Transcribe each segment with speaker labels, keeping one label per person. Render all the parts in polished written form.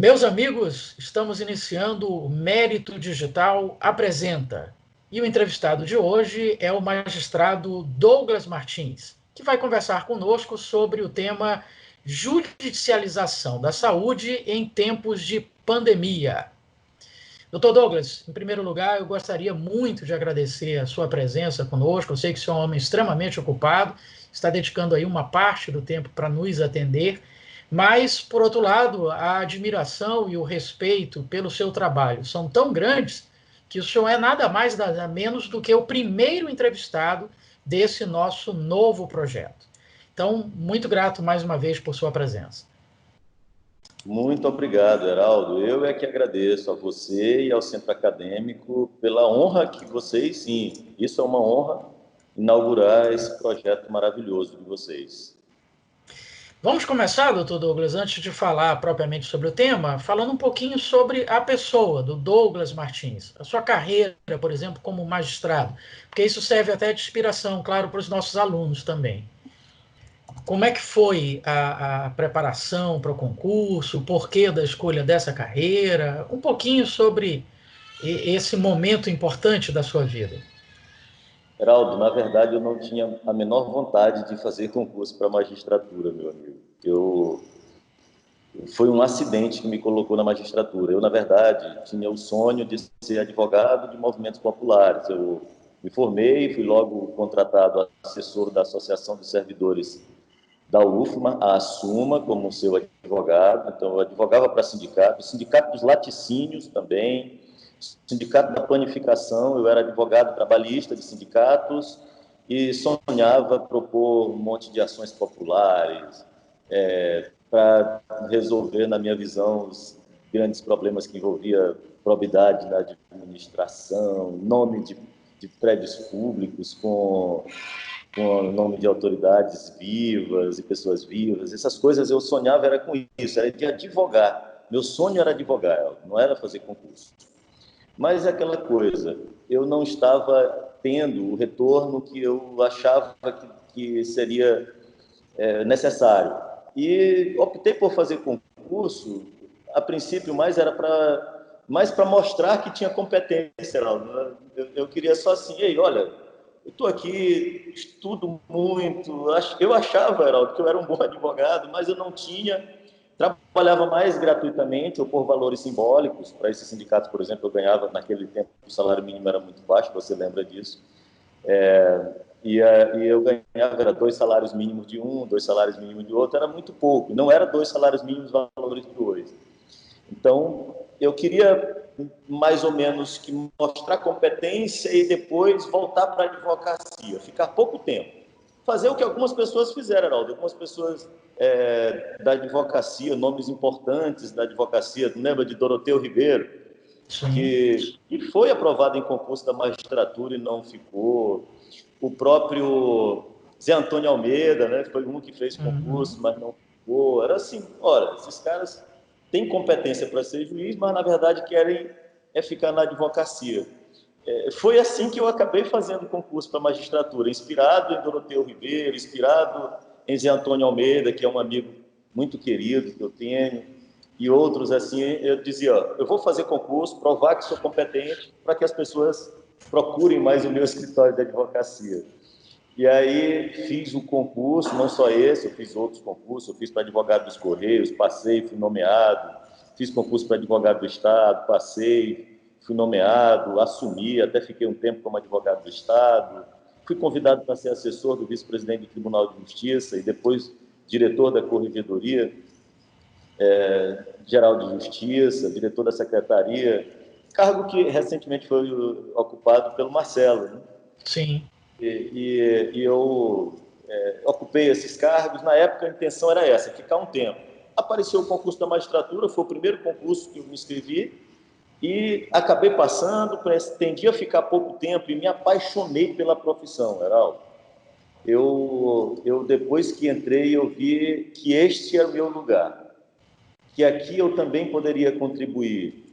Speaker 1: Meus amigos, estamos iniciando o Mérito Digital Apresenta. E o entrevistado de hoje é o magistrado Douglas Martins, que vai conversar conosco sobre o tema judicialização da saúde em tempos de pandemia. Doutor Douglas, em primeiro lugar, eu gostaria muito de agradecer a sua presença conosco. Eu sei que o senhor é um homem extremamente ocupado, está dedicando aí uma parte do tempo para nos atender, mas, por outro lado, a admiração e o respeito pelo seu trabalho são tão grandes que o senhor é nada mais, nada menos do que o primeiro entrevistado desse nosso novo projeto. Então, muito grato mais uma vez por sua presença.
Speaker 2: Muito obrigado, Heraldo. Eu é que agradeço a você e ao Centro Acadêmico pela honra que vocês, sim, isso é uma honra, inaugurar esse projeto maravilhoso de vocês.
Speaker 1: Vamos começar, doutor Douglas, antes de falar propriamente sobre o tema, falando um pouquinho sobre a pessoa do Douglas Martins, a sua carreira, por exemplo, como magistrado, porque isso serve até de inspiração, claro, para os nossos alunos também. Como é que foi a preparação para o concurso, o porquê da escolha dessa carreira, um pouquinho sobre esse momento importante da sua vida.
Speaker 2: Heraldo, na verdade, eu não tinha a menor vontade de fazer concurso para magistratura, meu amigo. Foi um acidente que me colocou na magistratura. Eu, na verdade, tinha o sonho de ser advogado de movimentos populares. Eu me formei, fui logo contratado assessor da Associação dos Servidores da UFMA, a Assuma, como seu advogado. Então, eu advogava para sindicato, sindicato dos laticínios também, sindicato da panificação. Eu era advogado trabalhista de sindicatos e sonhava propor um monte de ações populares, para resolver, na minha visão, os grandes problemas que envolvia probidade na administração, nome de prédios públicos com o nome de autoridades vivas e pessoas vivas. Essas coisas eu sonhava era com isso, era de advogar. Meu sonho era advogar, não era fazer concurso. Mas é aquela coisa, eu não estava tendo o retorno que eu achava que seria necessário. E optei por fazer concurso, a princípio mais para mostrar que tinha competência. Eu queria só assim, ei, olha, eu estou aqui, estudo muito. Eu achava, Heraldo, que eu era um bom advogado, mas eu não tinha. Trabalhava mais gratuitamente ou por valores simbólicos. Para esses sindicatos, por exemplo, eu ganhava, naquele tempo, o salário mínimo era muito baixo, você lembra disso. E eu ganhava era 2 salários mínimos de um, 2 salários mínimos de outro, era muito pouco. Não era 2 salários mínimos valores de dois. Então, eu queria mais ou menos que mostrar competência e depois voltar para a advocacia, ficar pouco tempo. Fazer o que algumas pessoas fizeram, Heraldo. Algumas pessoas da advocacia, nomes importantes da advocacia, lembra de Doroteu Ribeiro,
Speaker 1: Sim.
Speaker 2: que foi aprovado em concurso da magistratura e não ficou. O próprio Zé Antônio Almeida, né, foi um que fez
Speaker 1: Uhum.
Speaker 2: concurso, mas não ficou. Era assim, olha, esses caras têm competência para ser juiz, mas na verdade querem ficar na advocacia. Foi assim que eu acabei fazendo concurso para magistratura, inspirado em Doroteu Ribeiro, inspirado em Zé Antônio Almeida, que é um amigo muito querido que eu tenho, e outros assim. Eu dizia, ó, eu vou fazer concurso, provar que sou competente, para que as pessoas procurem mais o meu escritório de advocacia. E aí fiz o concurso, não só esse, eu fiz outros concursos, eu fiz para advogado dos Correios, passei, fui nomeado, fiz concurso para advogado do Estado, passei, fui nomeado, assumi, até fiquei um tempo como advogado do Estado, fui convidado para ser assessor do vice-presidente do Tribunal de Justiça e depois diretor da Corregedoria Geral de Justiça, diretor da Secretaria, cargo que recentemente foi ocupado pelo Marcelo, né?
Speaker 1: Sim.
Speaker 2: E eu ocupei esses cargos. Na época, a intenção era essa, ficar um tempo. Apareceu o concurso da magistratura, foi o primeiro concurso que eu me inscrevi, e acabei passando, tendi a ficar pouco tempo e me apaixonei pela profissão, Heraldo. Depois que entrei, eu vi que este era o meu lugar, que aqui eu também poderia contribuir.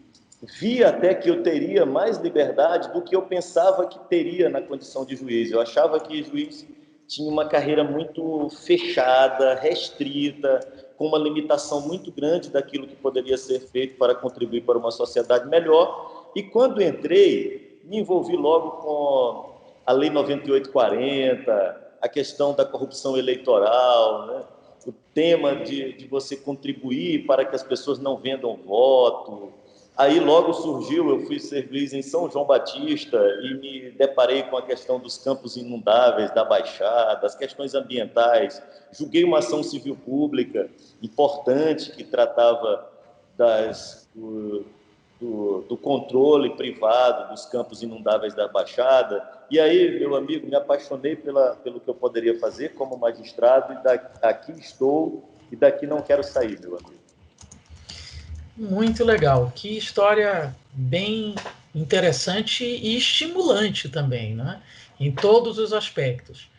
Speaker 2: Vi até que eu teria mais liberdade do que eu pensava que teria na condição de juiz. Eu achava que juiz tinha uma carreira muito fechada, restrita, com uma limitação muito grande daquilo que poderia ser feito para contribuir para uma sociedade melhor. E quando entrei, me envolvi logo com a Lei 9840, a questão da corrupção eleitoral, né? O tema de você contribuir para que as pessoas não vendam voto. Aí logo surgiu, eu fui servir em São João Batista e me deparei com a questão dos campos inundáveis da Baixada, as questões ambientais. Julguei uma ação civil pública importante que tratava do controle privado dos campos inundáveis da Baixada. E aí, meu amigo, me apaixonei pelo que eu poderia fazer como magistrado e aqui estou e daqui não quero sair, meu amigo.
Speaker 1: Muito legal. Que história bem interessante e estimulante também, né? Em todos os aspectos.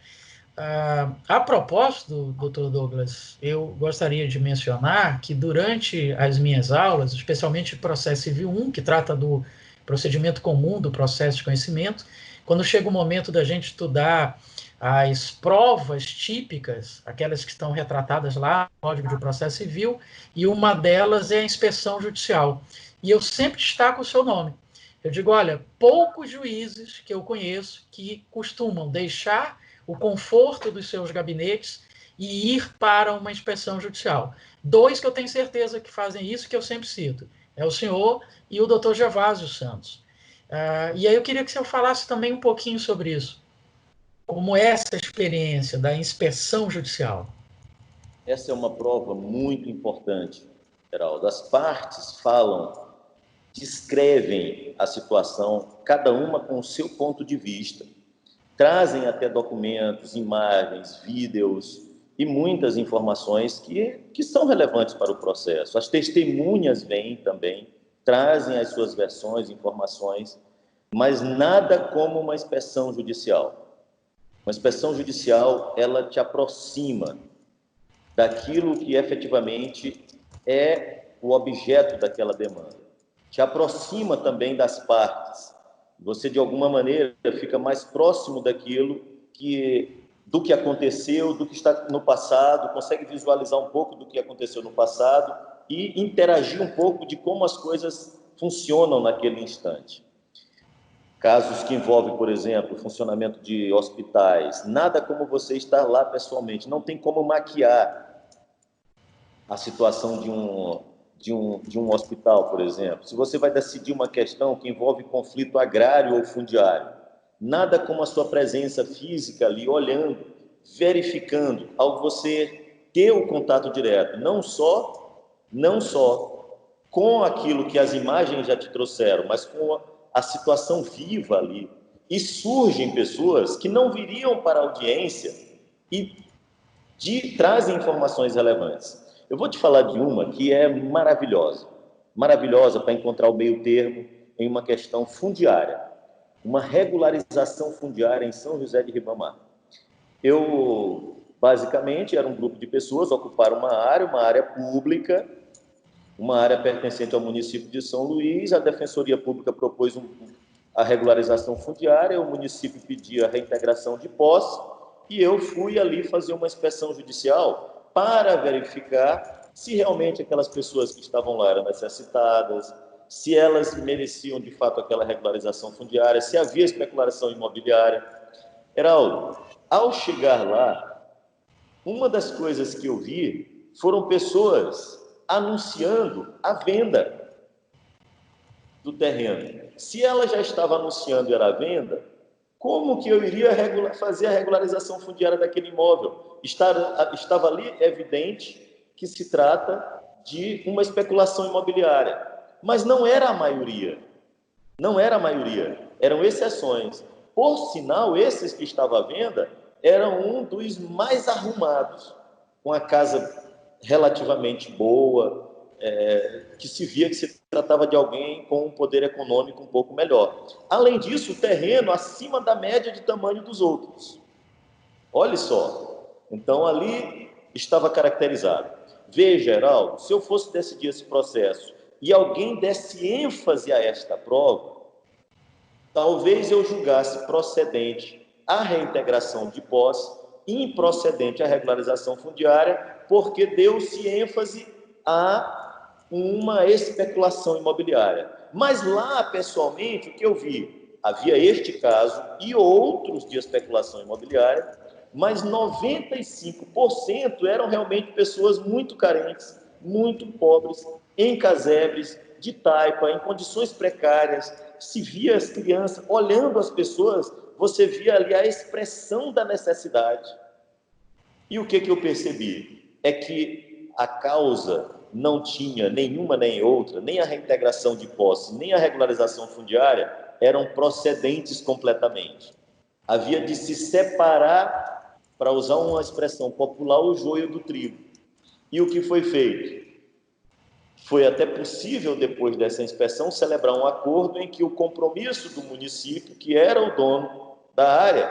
Speaker 1: A propósito, Dr. Douglas, eu gostaria de mencionar que durante as minhas aulas, especialmente o processo civil 1, que trata do procedimento comum do processo de conhecimento, quando chega o momento da gente estudar as provas típicas, aquelas que estão retratadas lá no Código de Processo Civil, e uma delas é a inspeção judicial. E eu sempre destaco o seu nome. Eu digo, olha, poucos juízes que eu conheço que costumam deixar o conforto dos seus gabinetes e ir para uma inspeção judicial. Dois que eu tenho certeza que fazem isso, que eu sempre cito, é o senhor e o doutor Gervásio Santos. E aí eu queria que você falasse também um pouquinho sobre isso. Como é essa experiência da inspeção judicial?
Speaker 2: Essa é uma prova muito importante, Geraldo. As partes falam, descrevem a situação, cada uma com o seu ponto de vista. Trazem até documentos, imagens, vídeos e muitas informações que são relevantes para o processo. As testemunhas vêm também, trazem as suas versões, informações, mas nada como uma inspeção judicial. Uma inspeção judicial, ela te aproxima daquilo que efetivamente é o objeto daquela demanda. Te aproxima também das partes. Você, de alguma maneira, fica mais próximo do que aconteceu, do que está no passado, consegue visualizar um pouco do que aconteceu no passado e interagir um pouco de como as coisas funcionam naquele instante. Casos que envolvem, por exemplo, o funcionamento de hospitais, nada como você estar lá pessoalmente, não tem como maquiar a situação de um hospital, por exemplo. Se você vai decidir uma questão que envolve conflito agrário ou fundiário, nada como a sua presença física ali, olhando, verificando, ao você ter o contato direto, não só com aquilo que as imagens já te trouxeram, mas com a situação viva ali. E surgem pessoas que não viriam para a audiência e trazem informações relevantes. Eu vou te falar de uma que é maravilhosa para encontrar o meio termo em uma questão fundiária, uma regularização fundiária em São José de Ribamar. Basicamente, era um grupo de pessoas, ocuparam uma área pública, uma área pertencente ao município de São Luís, a Defensoria Pública propôs a regularização fundiária, o município pedia a reintegração de posse, e eu fui ali fazer uma inspeção judicial para verificar se realmente aquelas pessoas que estavam lá eram necessitadas, se elas mereciam de fato aquela regularização fundiária, se havia especulação imobiliária. Heraldo, ao chegar lá, uma das coisas que eu vi foram pessoas anunciando a venda do terreno. Se ela já estava anunciando era a venda, como que eu iria fazer a regularização fundiária daquele imóvel? Estava ali evidente que se trata de uma especulação imobiliária, mas não era a maioria. Não era a maioria, eram exceções. Por sinal, esses que estavam à venda eram um dos mais arrumados, com a casa relativamente boa, que se via que se tratava de alguém com um poder econômico um pouco melhor. Além disso, o terreno acima da média de tamanho dos outros. Olha só, então ali estava caracterizado. Veja, Geraldo, se eu fosse decidir esse processo e alguém desse ênfase a esta prova, talvez eu julgasse procedente a reintegração de posse e improcedente a regularização fundiária, porque deu-se ênfase a uma especulação imobiliária. Mas lá, pessoalmente, o que eu vi? Havia este caso e outros de especulação imobiliária, mas 95% eram realmente pessoas muito carentes, muito pobres, em casebres, de taipa, em condições precárias. Se via as crianças, olhando as pessoas, você via ali a expressão da necessidade. E o que eu percebi? É que a causa não tinha nenhuma nem outra, nem a reintegração de posse, nem a regularização fundiária, eram procedentes completamente. Havia de se separar, para usar uma expressão popular, o joio do trigo. E o que foi feito? Foi até possível, depois dessa inspeção, celebrar um acordo em que o compromisso do município, que era o dono da área,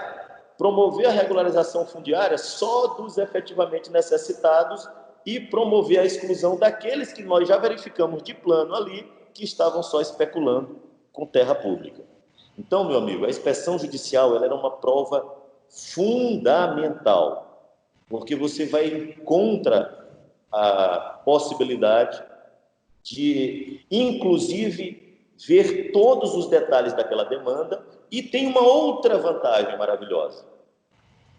Speaker 2: promover a regularização fundiária só dos efetivamente necessitados e promover a exclusão daqueles que nós já verificamos de plano ali, que estavam só especulando com terra pública. Então, meu amigo, a inspeção judicial ela era uma prova fundamental, porque você vai contra a possibilidade de, inclusive, ver todos os detalhes daquela demanda. E tem uma outra vantagem maravilhosa.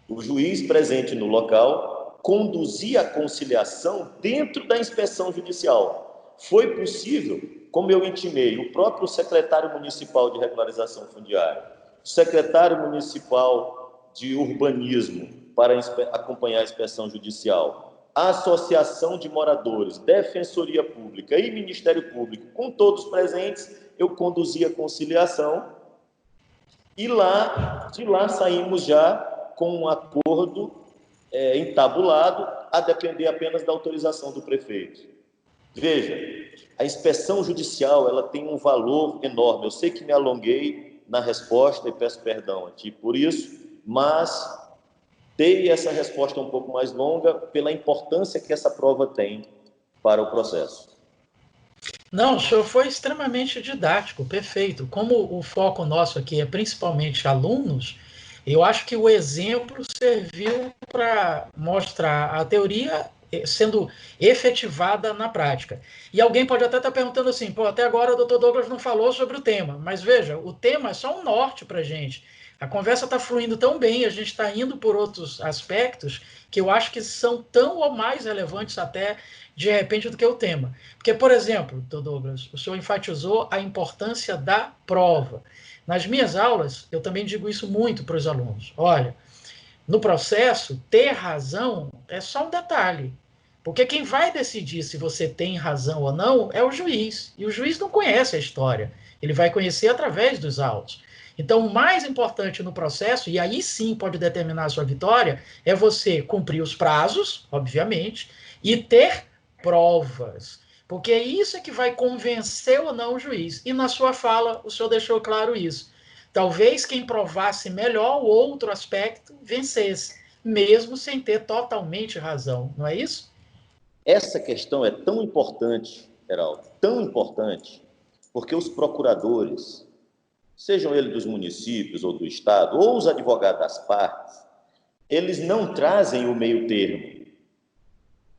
Speaker 2: O juiz presente no local conduzia a conciliação dentro da inspeção judicial. Foi possível, como eu intimei, o próprio secretário municipal de regularização fundiária, o secretário municipal de urbanismo para acompanhar a inspeção judicial, a associação de moradores, defensoria pública e Ministério Público, com todos presentes, eu conduzi a conciliação e de lá saímos já com um acordo entabulado, a depender apenas da autorização do prefeito. Veja, a inspeção judicial ela tem um valor enorme. Eu sei que me alonguei na resposta e peço perdão a ti por isso, mas dei essa resposta um pouco mais longa pela importância que essa prova tem para o processo.
Speaker 1: Não, o senhor foi extremamente didático, perfeito. Como o foco nosso aqui é principalmente alunos, eu acho que o exemplo serviu para mostrar a teoria sendo efetivada na prática. E alguém pode até estar perguntando assim, pô, até agora o doutor Douglas não falou sobre o tema, mas veja, o tema é só um norte para a gente. A conversa está fluindo tão bem, a gente está indo por outros aspectos que eu acho que são tão ou mais relevantes até, de repente, do que o tema. Porque, por exemplo, doutor Douglas, o senhor enfatizou a importância da prova. Nas minhas aulas, eu também digo isso muito para os alunos. Olha, no processo, ter razão é só um detalhe. Porque quem vai decidir se você tem razão ou não é o juiz. E o juiz não conhece a história. Ele vai conhecer através dos autos. Então, o mais importante no processo, e aí sim pode determinar a sua vitória, é você cumprir os prazos, obviamente, e ter provas. Porque é isso que vai convencer ou não o juiz. E na sua fala, o senhor deixou claro isso. Talvez quem provasse melhor o outro aspecto vencesse, mesmo sem ter totalmente razão, não é isso?
Speaker 2: Essa questão é tão importante, Geraldo, tão importante, porque os procuradores, sejam eles dos municípios ou do Estado, ou os advogados das partes, eles não trazem o meio termo.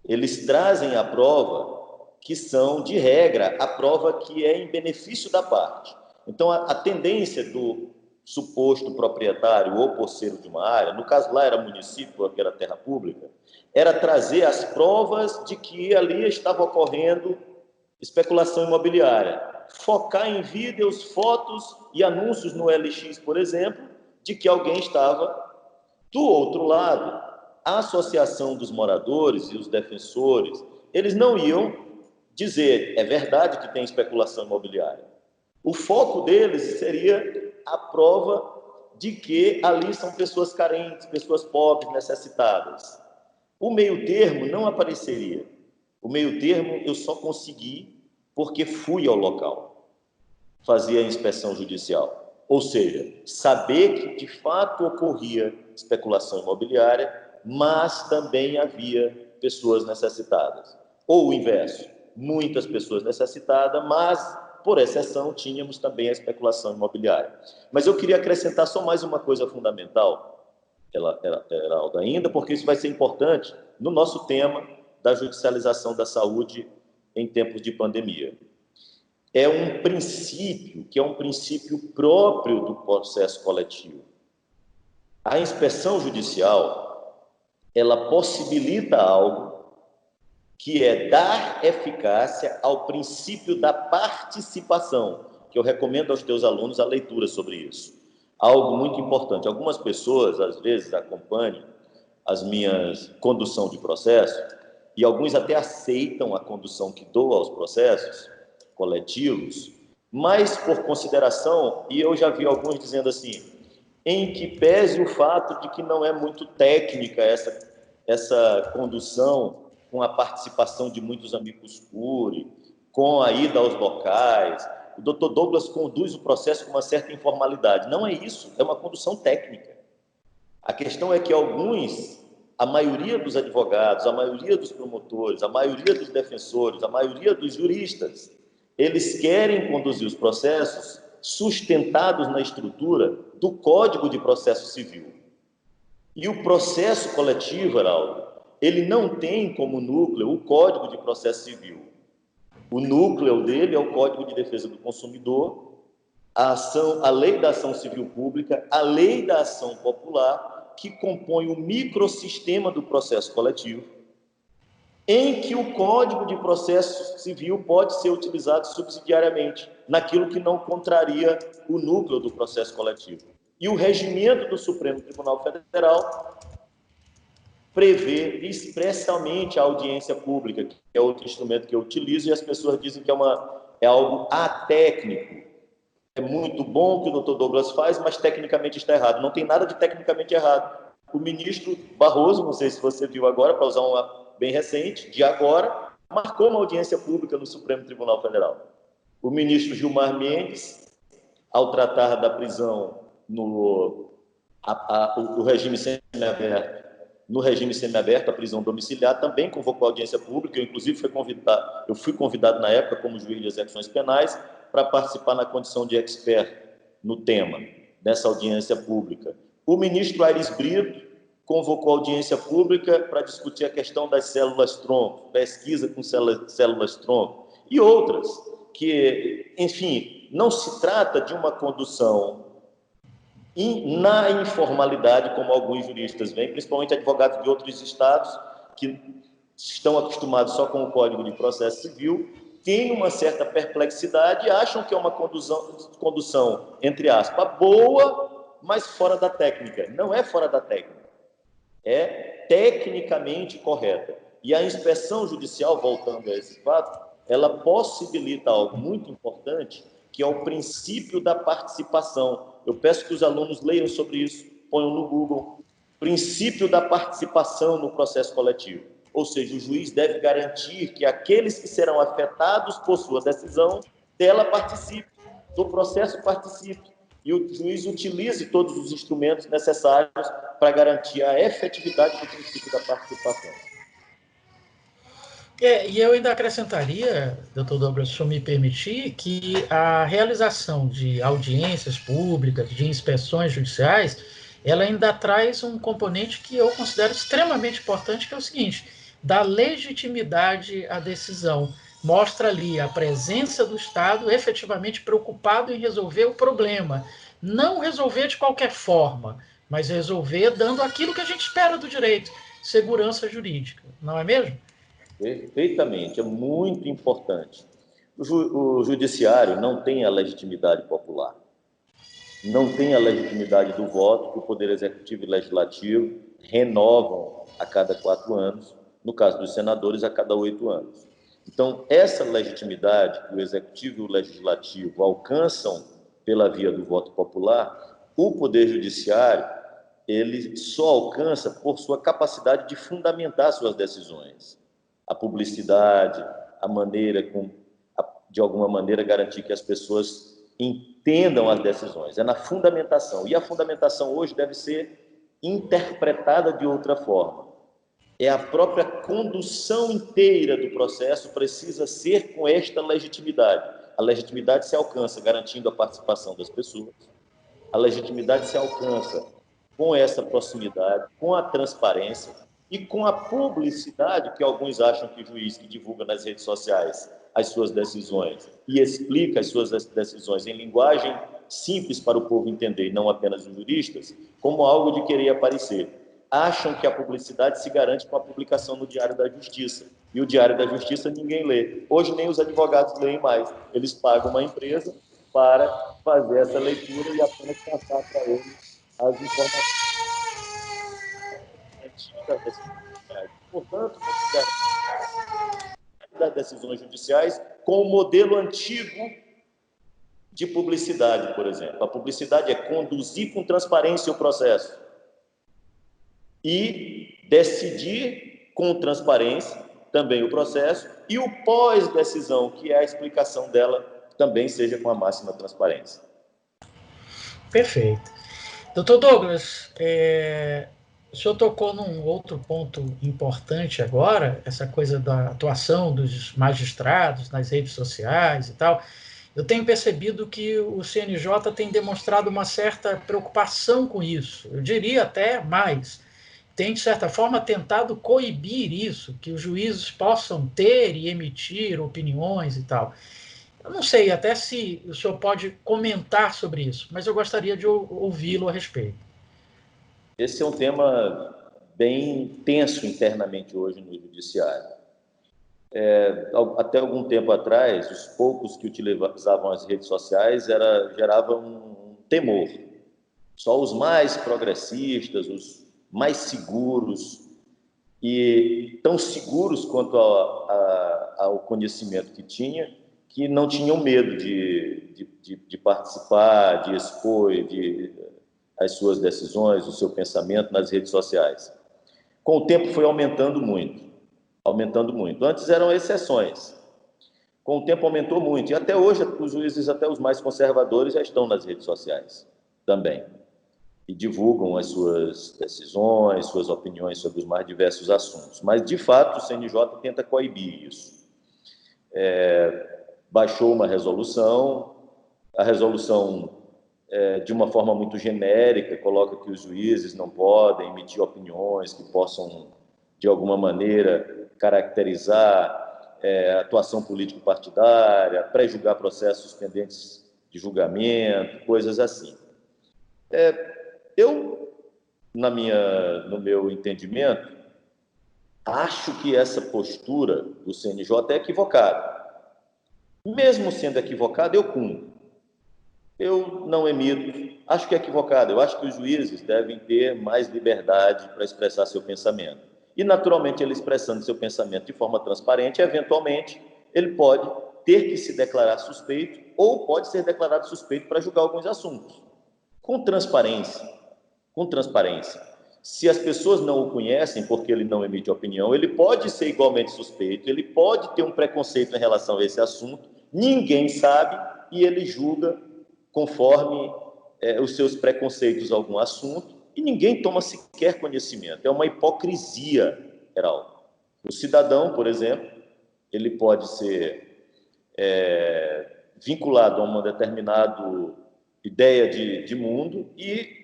Speaker 2: Eles trazem a prova que são, de regra, a prova que é em benefício da parte. Então, a tendência do suposto proprietário ou posseiro de uma área, no caso lá era município, porque era terra pública, era trazer as provas de que ali estava ocorrendo especulação imobiliária. Focar em vídeos, fotos e anúncios no LX, por exemplo, de que alguém estava. Do outro lado, a associação dos moradores e os defensores, eles não iam dizer, é verdade que tem especulação imobiliária. O foco deles seria a prova de que ali são pessoas carentes, pessoas pobres, necessitadas. O meio termo não apareceria. O meio termo eu só consegui porque fui ao local, fazia a inspeção judicial. Ou seja, saber que de fato ocorria especulação imobiliária, mas também havia pessoas necessitadas. Ou o inverso, muitas pessoas necessitadas, mas, por exceção, tínhamos também a especulação imobiliária. Mas eu queria acrescentar só mais uma coisa fundamental, Geraldo, ainda, porque isso vai ser importante no nosso tema da judicialização da saúde em tempos de pandemia. É um princípio que é um princípio próprio do processo coletivo. A inspeção judicial, ela possibilita algo que é dar eficácia ao princípio da participação, que eu recomendo aos teus alunos a leitura sobre isso. Algo muito importante. Algumas pessoas, às vezes, acompanham as minhas condução de processo e alguns até aceitam a condução que dou aos processos coletivos, mas por consideração, e eu já vi alguns dizendo assim, em que pese o fato de que não é muito técnica essa condução com a participação de muitos amicus curiae, com a ida aos locais. O Dr. Douglas conduz o processo com uma certa informalidade. Não é isso, é uma condução técnica. A questão é que alguns, a maioria dos advogados, a maioria dos promotores, a maioria dos defensores, a maioria dos juristas, eles querem conduzir os processos sustentados na estrutura do Código de Processo Civil. E o processo coletivo, Heraldo, ele não tem como núcleo o Código de Processo Civil. O núcleo dele é o Código de Defesa do Consumidor, a Lei da Ação Civil Pública, a Lei da Ação Popular, que compõe o microsistema do processo coletivo, em que o Código de Processo Civil pode ser utilizado subsidiariamente, naquilo que não contraria o núcleo do processo coletivo. E o regimento do Supremo Tribunal Federal prevê expressamente a audiência pública, que é outro instrumento que eu utilizo, e as pessoas dizem que é algo atécnico. É muito bom o que o Dr. Douglas faz, mas tecnicamente está errado. Não tem nada de tecnicamente errado. O ministro Barroso, não sei se você viu agora, para usar uma bem recente, de agora, marcou uma audiência pública no Supremo Tribunal Federal. O ministro Gilmar Mendes, ao tratar da prisão no regime semiaberto, a prisão domiciliar, também convocou audiência pública. Eu, inclusive, fui convidado na época, como juiz de execuções penais, para participar na condição de expert no tema, dessa audiência pública. O ministro Aires Brito convocou audiência pública para discutir a questão das células-tronco, pesquisa com células-tronco e outras, que, enfim, não se trata de uma condução na informalidade, como alguns juristas veem, principalmente advogados de outros estados, que estão acostumados só com o Código de Processo Civil, têm uma certa perplexidade e acham que é uma condução, entre aspas, boa, mas fora da técnica. Não é fora da técnica. É tecnicamente correta. E a inspeção judicial, voltando a esse fato, ela possibilita algo muito importante, que é o princípio da participação. Eu peço que os alunos leiam sobre isso, ponham no Google. Princípio da participação no processo coletivo. Ou seja, o juiz deve garantir que aqueles que serão afetados por sua decisão, dela participe, do processo participe. E o juiz utilize todos os instrumentos necessários para garantir a efetividade do princípio da participação.
Speaker 1: E eu ainda acrescentaria, doutor Douglas, se eu me permitir, que a realização de audiências públicas, de inspeções judiciais, ela ainda traz um componente que eu considero extremamente importante, que é o seguinte: dá legitimidade à decisão. Mostra ali a presença do Estado efetivamente preocupado em resolver o problema. Não resolver de qualquer forma, mas resolver dando aquilo que a gente espera do direito, segurança jurídica. Não é mesmo?
Speaker 2: Perfeitamente, é muito importante. O judiciário não tem a legitimidade popular, não tem a legitimidade do voto que o Poder Executivo e Legislativo renovam a cada 4 anos, no caso dos senadores, a cada 8 anos. Então, essa legitimidade que o Executivo e o Legislativo alcançam pela via do voto popular, o Poder Judiciário, ele só alcança por sua capacidade de fundamentar suas decisões. A publicidade, a maneira de alguma maneira garantir que as pessoas entendam as decisões. É na fundamentação. E a fundamentação hoje deve ser interpretada de outra forma. É a própria condução inteira do processo precisa ser com esta legitimidade. A legitimidade se alcança garantindo a participação das pessoas. A legitimidade se alcança com essa proximidade, com a transparência. e com a publicidade, que alguns acham que o juiz que divulga nas redes sociais as suas decisões e explica as suas decisões em linguagem simples para o povo entender, e não apenas os juristas, como algo de querer aparecer. Acham que a publicidade se garante com a publicação no Diário da Justiça. E o Diário da Justiça ninguém lê. Hoje nem os advogados leem mais. Eles pagam uma empresa para fazer essa leitura e apenas passar para eles as informações antigas das judiciais. Portanto, não se garante das decisões judiciais com o modelo antigo de publicidade, por exemplo. A publicidade é conduzir com transparência o processo e decidir com transparência também o processo e o pós-decisão, que é a explicação dela, também seja com a máxima transparência.
Speaker 1: Perfeito. Doutor Douglas, o senhor tocou num outro ponto importante agora, essa coisa da atuação dos magistrados nas redes sociais e tal. Eu tenho percebido que o CNJ tem demonstrado uma certa preocupação com isso. Eu diria até mais. Tem, de certa forma, tentado coibir isso, que os juízes possam ter e emitir opiniões e tal. Eu não sei até se o senhor pode comentar sobre isso, mas eu gostaria de ouvi-lo a respeito.
Speaker 2: Esse é um tema bem tenso internamente hoje no judiciário. Até algum tempo atrás, os poucos que utilizavam as redes sociais geravam um temor. Só os mais progressistas, os mais seguros, e tão seguros quanto ao conhecimento que não tinham medo de participar, de expor as suas decisões, o seu pensamento nas redes sociais. Com o tempo foi aumentando muito. Antes eram exceções. Com o tempo aumentou muito. E até hoje os juízes, até os mais conservadores, já estão nas redes sociais também. E divulgam as suas decisões, suas opiniões sobre os mais diversos assuntos. Mas, de fato, o CNJ tenta coibir isso. Baixou uma resolução, a resolução, de uma forma muito genérica, coloca que os juízes não podem emitir opiniões que possam, de alguma maneira, caracterizar atuação político-partidária, pré-julgar processos pendentes de julgamento, coisas assim. Eu, no meu entendimento, acho que essa postura do CNJ é equivocada. Mesmo sendo equivocada, eu cumpro. Eu não emito, acho que é equivocado. Eu acho que os juízes devem ter mais liberdade para expressar seu pensamento. E, naturalmente, ele expressando seu pensamento de forma transparente, eventualmente, ele pode ter que se declarar suspeito ou pode ser declarado suspeito para julgar alguns assuntos. Com transparência. Se as pessoas não o conhecem porque ele não emite opinião, ele pode ser igualmente suspeito, ele pode ter um preconceito em relação a esse assunto, ninguém sabe e ele julga conforme os seus preconceitos a algum assunto e ninguém toma sequer conhecimento. É uma hipocrisia, Geraldo. O cidadão, por exemplo, ele pode ser vinculado a uma determinada ideia de mundo e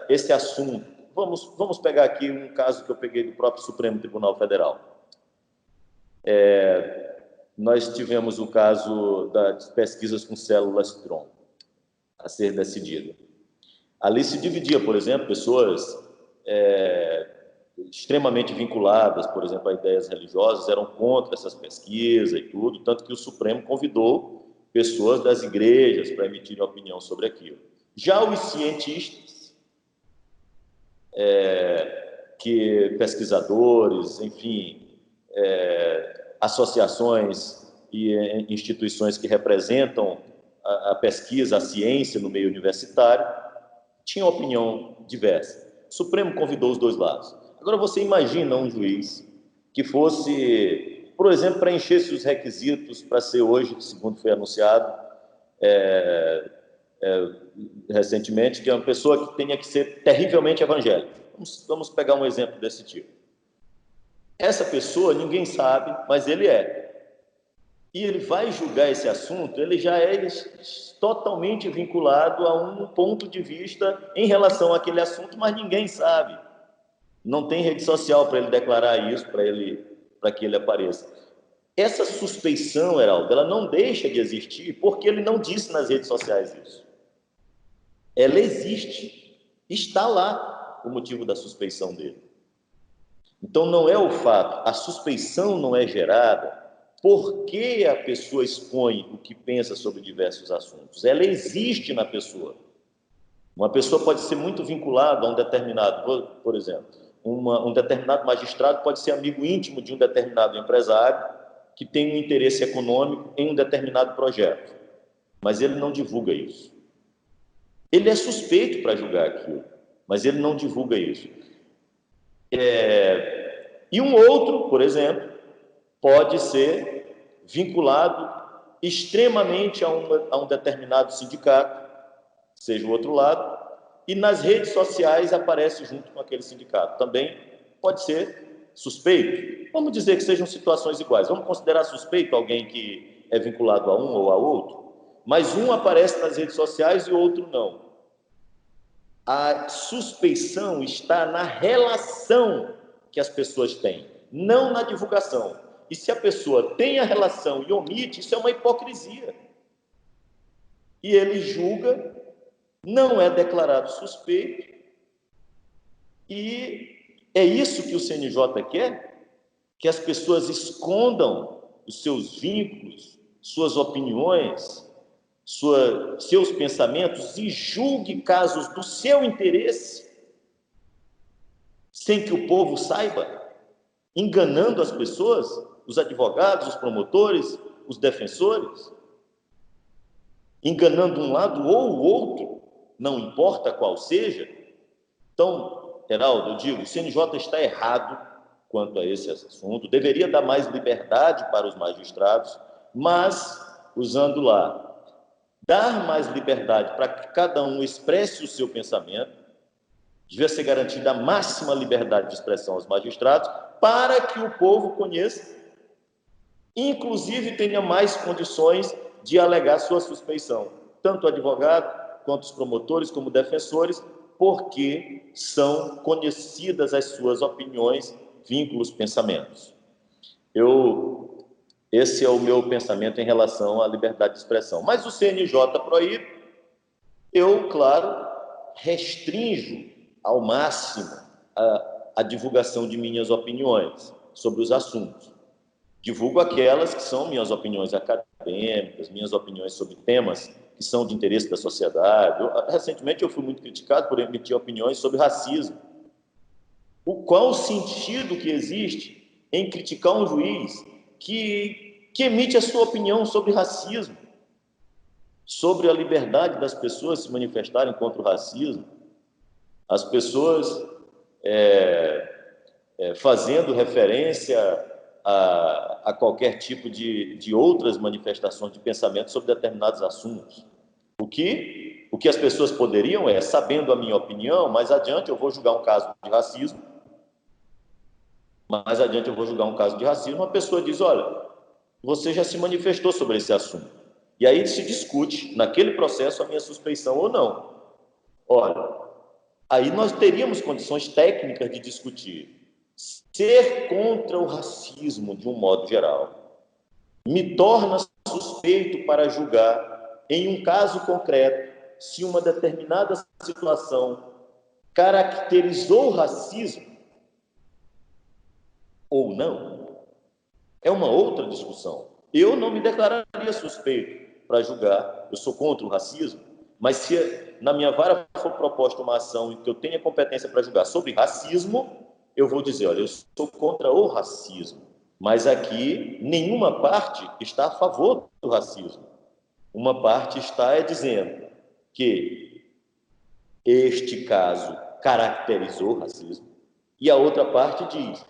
Speaker 2: esse assunto... Vamos pegar aqui um caso que eu peguei do próprio Supremo Tribunal Federal. Nós tivemos o caso das pesquisas com células-tronco a ser decidido. Ali se dividia, por exemplo, pessoas extremamente vinculadas, por exemplo, a ideias religiosas, eram contra essas pesquisas e tudo, tanto que o Supremo convidou pessoas das igrejas para emitirem opinião sobre aquilo. Já os cientistas, pesquisadores, enfim, associações e instituições que representam a pesquisa, a ciência no meio universitário, tinham opinião diversa. O Supremo convidou os dois lados. Agora, você imagina um juiz que fosse, por exemplo, preenchesse os requisitos para ser hoje, segundo foi anunciado recentemente, que é uma pessoa que tenha que ser terrivelmente evangélica. Vamos pegar um exemplo desse tipo. Essa pessoa, ninguém sabe, mas ele é. E ele vai julgar esse assunto, ele já é totalmente vinculado a um ponto de vista em relação àquele assunto, mas ninguém sabe. Não tem rede social para ele declarar isso, para que ele apareça. Essa suspeição, Heraldo, ela não deixa de existir porque ele não disse nas redes sociais isso. Ela existe, está lá o motivo da suspeição dele. Então não é o fato, a suspeição não é gerada porque a pessoa expõe o que pensa sobre diversos assuntos. Ela existe na pessoa. Uma pessoa pode ser muito vinculada a um determinado, por exemplo, um determinado magistrado pode ser amigo íntimo de um determinado empresário que tem um interesse econômico em um determinado projeto, mas ele não divulga isso. Ele é suspeito para julgar aquilo, mas ele não divulga isso. E um outro, por exemplo, pode ser vinculado extremamente a um determinado sindicato, seja o outro lado, e nas redes sociais aparece junto com aquele sindicato. Também pode ser suspeito. Vamos dizer que sejam situações iguais. Vamos considerar suspeito alguém que é vinculado a um ou a outro, mas um aparece nas redes sociais e o outro não. A suspeição está na relação que as pessoas têm, não na divulgação. E se a pessoa tem a relação e omite, isso é uma hipocrisia. E ele julga, não é declarado suspeito, e é isso que o CNJ quer, que as pessoas escondam os seus vínculos, suas opiniões, seus pensamentos e julgue casos do seu interesse, sem que o povo saiba, enganando as pessoas, os advogados, os promotores, os defensores, enganando um lado ou o outro, não importa qual seja. Então, Heraldo, eu digo, o CNJ está errado quanto a esse assunto, deveria dar mais liberdade para os magistrados, mas, usando lá, dar mais liberdade para que cada um expresse o seu pensamento, devia ser garantida a máxima liberdade de expressão aos magistrados, para que o povo conheça, inclusive tenha mais condições de alegar sua suspeição, tanto o advogado, quanto os promotores, como defensores, porque são conhecidas as suas opiniões, vínculos, pensamentos. Esse é o meu pensamento em relação à liberdade de expressão. Mas o CNJ proíbe, eu, claro, restringo ao máximo a divulgação de minhas opiniões sobre os assuntos. Divulgo aquelas que são minhas opiniões acadêmicas, minhas opiniões sobre temas que são de interesse da sociedade. Recentemente eu fui muito criticado por emitir opiniões sobre racismo. Qual o sentido que existe em criticar um juiz que emite a sua opinião sobre racismo, sobre a liberdade das pessoas se manifestarem contra o racismo, as pessoas fazendo referência a qualquer tipo de outras manifestações de pensamento sobre determinados assuntos. O que as pessoas poderiam sabendo a minha opinião, mais adiante eu vou julgar um caso de racismo, a pessoa diz, olha, você já se manifestou sobre esse assunto. E aí se discute, naquele processo, a minha suspeição ou não. Olha, aí nós teríamos condições técnicas de discutir. Ser contra o racismo, de um modo geral, me torna suspeito para julgar, em um caso concreto, se uma determinada situação caracterizou o racismo ou não. É uma outra discussão. Eu não me declararia suspeito para julgar, eu sou contra o racismo, mas se na minha vara for proposta uma ação em que eu tenha competência para julgar sobre racismo, eu vou dizer, olha, eu sou contra o racismo, mas aqui nenhuma parte está a favor do racismo. Uma parte está dizendo que este caso caracterizou o racismo, e a outra parte diz,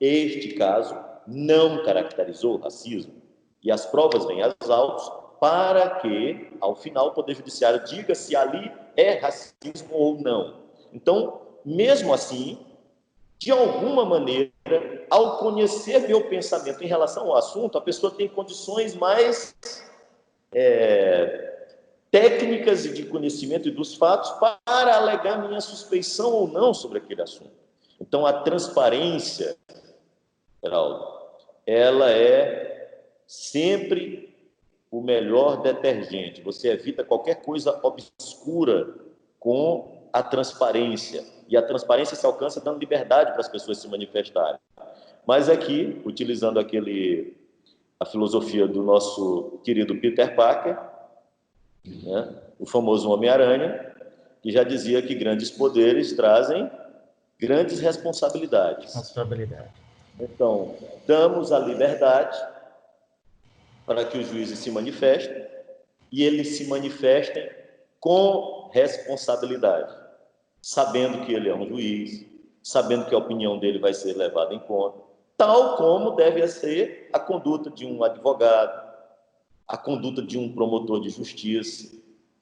Speaker 2: este caso não caracterizou o racismo. E as provas vêm aos autos para que, ao final, o Poder Judiciário diga se ali é racismo ou não. Então, mesmo assim, de alguma maneira, ao conhecer meu pensamento em relação ao assunto, a pessoa tem condições mais técnicas e de conhecimento e dos fatos para alegar minha suspeição ou não sobre aquele assunto. Então, a transparência, Geraldo, ela é sempre o melhor detergente. Você evita qualquer coisa obscura com a transparência. E a transparência se alcança dando liberdade para as pessoas se manifestarem. Mas aqui, utilizando a filosofia do nosso querido Peter Parker, né, o famoso Homem-Aranha, que já dizia que grandes poderes trazem grandes responsabilidades. Então, damos a liberdade para que os juízes se manifestem e eles se manifestem com responsabilidade, sabendo que ele é um juiz, sabendo que a opinião dele vai ser levada em conta, tal como deve ser a conduta de um advogado, a conduta de um promotor de justiça,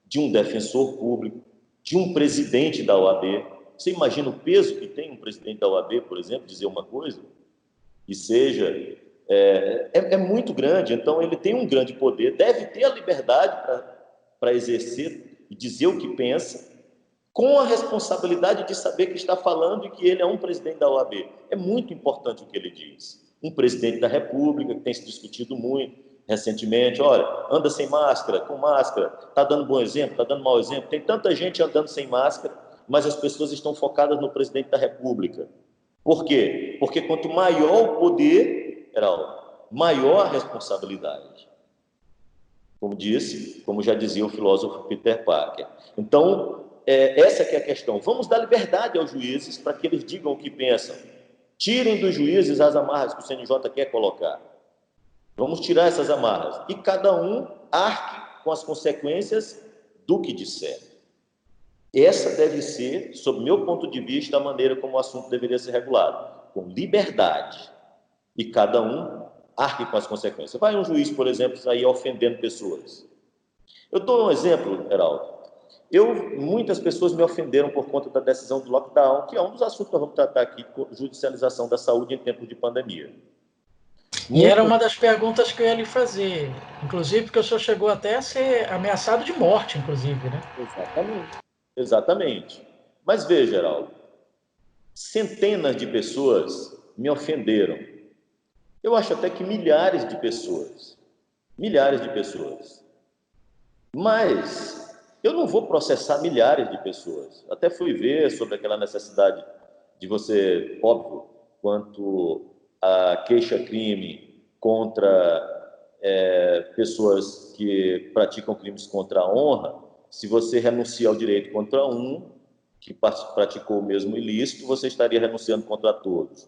Speaker 2: de um defensor público, de um presidente da OAB. Você imagina o peso que tem um presidente da OAB, por exemplo, dizer uma coisa e seja... É muito grande, então ele tem um grande poder, deve ter a liberdade para exercer e dizer o que pensa, com a responsabilidade de saber que está falando e que ele é um presidente da OAB. É muito importante o que ele diz. Um presidente da República, que tem se discutido muito recentemente, olha, anda sem máscara, com máscara, está dando bom exemplo, está dando mau exemplo. Tem tanta gente andando sem máscara, mas as pessoas estão focadas no presidente da República. Por quê? Porque quanto maior o poder, maior a responsabilidade. Como já dizia o filósofo Peter Parker. Então, essa que é a questão. Vamos dar liberdade aos juízes para que eles digam o que pensam. Tirem dos juízes as amarras que o CNJ quer colocar. Vamos tirar essas amarras. E cada um arque com as consequências do que disser. Essa deve ser, sob meu ponto de vista, a maneira como o assunto deveria ser regulado. Com liberdade. E cada um arque com as consequências. Vai um juiz, por exemplo, sair ofendendo pessoas. Eu dou um exemplo, Heraldo. Muitas pessoas me ofenderam por conta da decisão do lockdown, que é um dos assuntos que nós vamos tratar aqui, judicialização da saúde em tempos de pandemia.
Speaker 1: E era uma das perguntas que eu ia lhe fazer, inclusive porque o senhor chegou até a ser ameaçado de morte, inclusive, né?
Speaker 2: Exatamente. Mas veja, Heraldo, centenas de pessoas me ofenderam. Eu acho até que milhares de pessoas. Mas eu não vou processar milhares de pessoas. Até fui ver sobre aquela necessidade de você, óbvio, quanto a queixa-crime contra pessoas que praticam crimes contra a honra, se você renuncia ao direito contra um que praticou o mesmo ilícito, você estaria renunciando contra todos.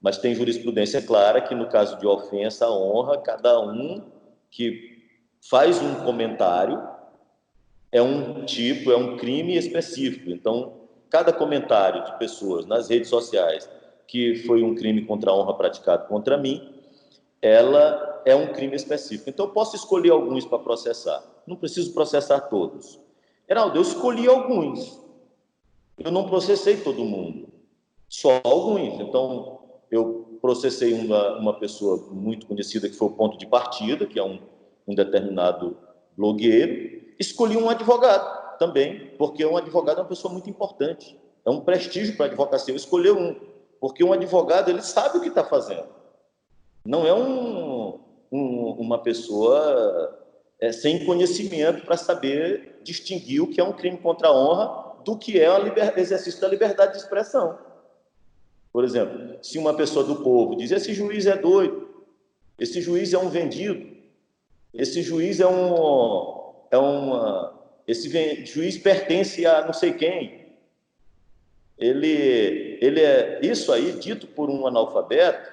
Speaker 2: Mas tem jurisprudência clara que, no caso de ofensa à honra, cada um que faz um comentário é um crime específico. Então, cada comentário de pessoas nas redes sociais que foi um crime contra a honra praticado contra mim, ela é um crime específico. Então, eu posso escolher alguns para processar. Não preciso processar todos. Heraldo, eu escolhi alguns. Eu não processei todo mundo. Só alguns. Então, eu processei uma pessoa muito conhecida, que foi o Ponto de Partida, que é um determinado blogueiro. Escolhi um advogado também, porque um advogado é uma pessoa muito importante. É um prestígio para a advocacia. Eu escolhi um, porque um advogado, ele sabe o que está fazendo. Não é uma pessoa sem conhecimento para saber distinguir o que é um crime contra a honra do que é o exercício da liberdade de expressão. Por exemplo, se uma pessoa do povo diz: esse juiz é doido, esse juiz é um vendido, esse juiz esse juiz pertence a não sei quem, ele é isso aí, dito por um analfabeto,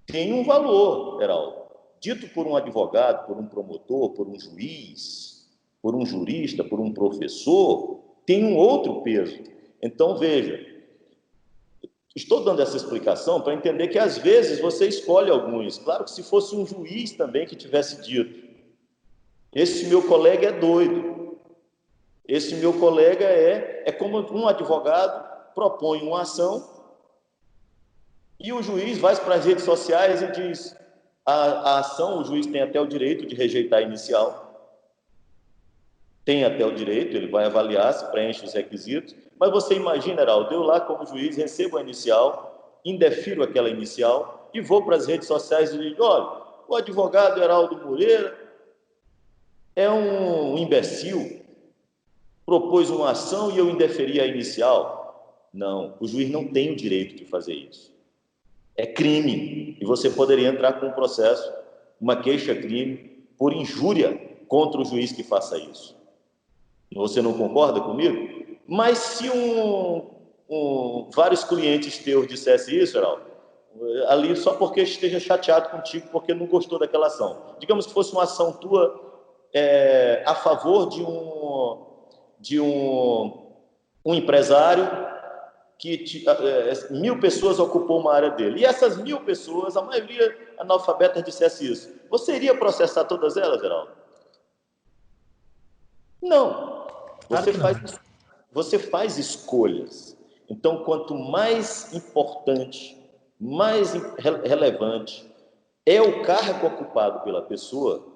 Speaker 2: tem um valor, Heraldo. Dito por um advogado, por um promotor, por um juiz, por um jurista, por um professor, tem um outro peso. Então, veja, estou dando essa explicação para entender que, às vezes, você escolhe alguns. Claro que se fosse um juiz também que tivesse dito: esse meu colega é doido, esse meu colega é como um advogado propõe uma ação e o juiz vai para as redes sociais e diz: a ação, o juiz tem até o direito de rejeitar a inicial, tem até o direito, ele vai avaliar se preenche os requisitos, Mas você imagina, Heraldo, eu lá como juiz recebo a inicial, indefiro aquela inicial e vou para as redes sociais e digo, olha, o advogado Heraldo Moreira é um imbecil, propôs uma ação e eu indeferi a inicial. Não, o juiz não tem o direito de fazer isso. É crime e você poderia entrar com um processo, uma queixa-crime por injúria contra o juiz que faça isso. Você não concorda comigo? Mas se vários clientes teus dissessem isso, Geraldo, ali só porque esteja chateado contigo, porque não gostou daquela ação. Digamos que fosse uma ação tua a favor de um empresário que 1.000 pessoas ocupou uma área dele. E essas 1.000 pessoas, a maioria analfabetas, dissesse isso. Você iria processar todas elas, Geraldo? Não. Você faz escolhas. Então, quanto mais importante, mais relevante é o cargo ocupado pela pessoa,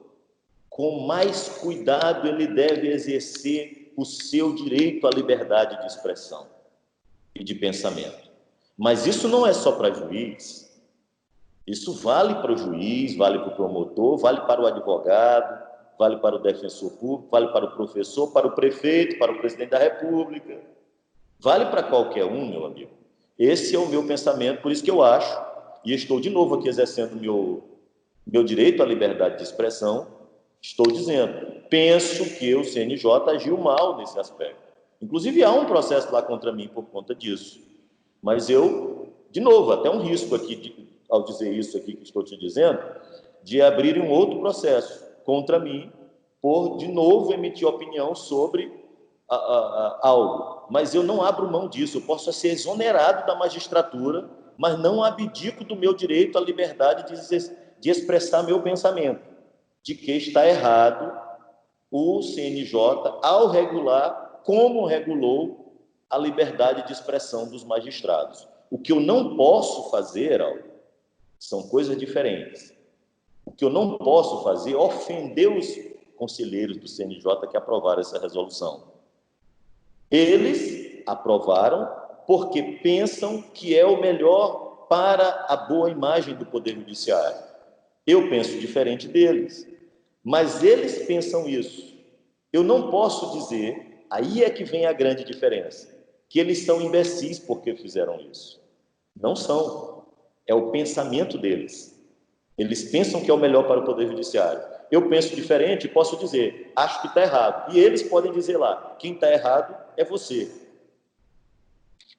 Speaker 2: com mais cuidado ele deve exercer o seu direito à liberdade de expressão e de pensamento. Mas isso não é só para juiz. Isso vale para o juiz, vale para o promotor, vale para o advogado, vale para o defensor público, vale para o professor, para o prefeito, para o presidente da República. Vale para qualquer um, meu amigo. Esse é o meu pensamento, por isso que eu acho, e estou de novo aqui exercendo meu direito à liberdade de expressão, estou dizendo, penso que o CNJ agiu mal nesse aspecto. Inclusive, há um processo lá contra mim por conta disso. Mas eu, de novo, até um risco aqui, ao dizer isso aqui que estou te dizendo, de abrir um outro processo contra mim por, de novo, emitir opinião sobre algo. Mas eu não abro mão disso. Eu posso ser exonerado da magistratura, mas não abdico do meu direito à liberdade de expressar meu pensamento, de que está errado o CNJ ao regular como regulou a liberdade de expressão dos magistrados. O que eu não posso fazer, são coisas diferentes. O que eu não posso fazer é ofender os conselheiros do CNJ que aprovaram essa resolução. Eles aprovaram porque pensam que é o melhor para a boa imagem do Poder Judiciário. Eu penso diferente deles, mas eles pensam isso. Eu não posso dizer, aí é que vem a grande diferença, que eles são imbecis porque fizeram isso. Não são. É o pensamento deles. Eles pensam que é o melhor para o Poder Judiciário. Eu penso diferente e posso dizer, acho que está errado. E eles podem dizer lá, quem está errado é você.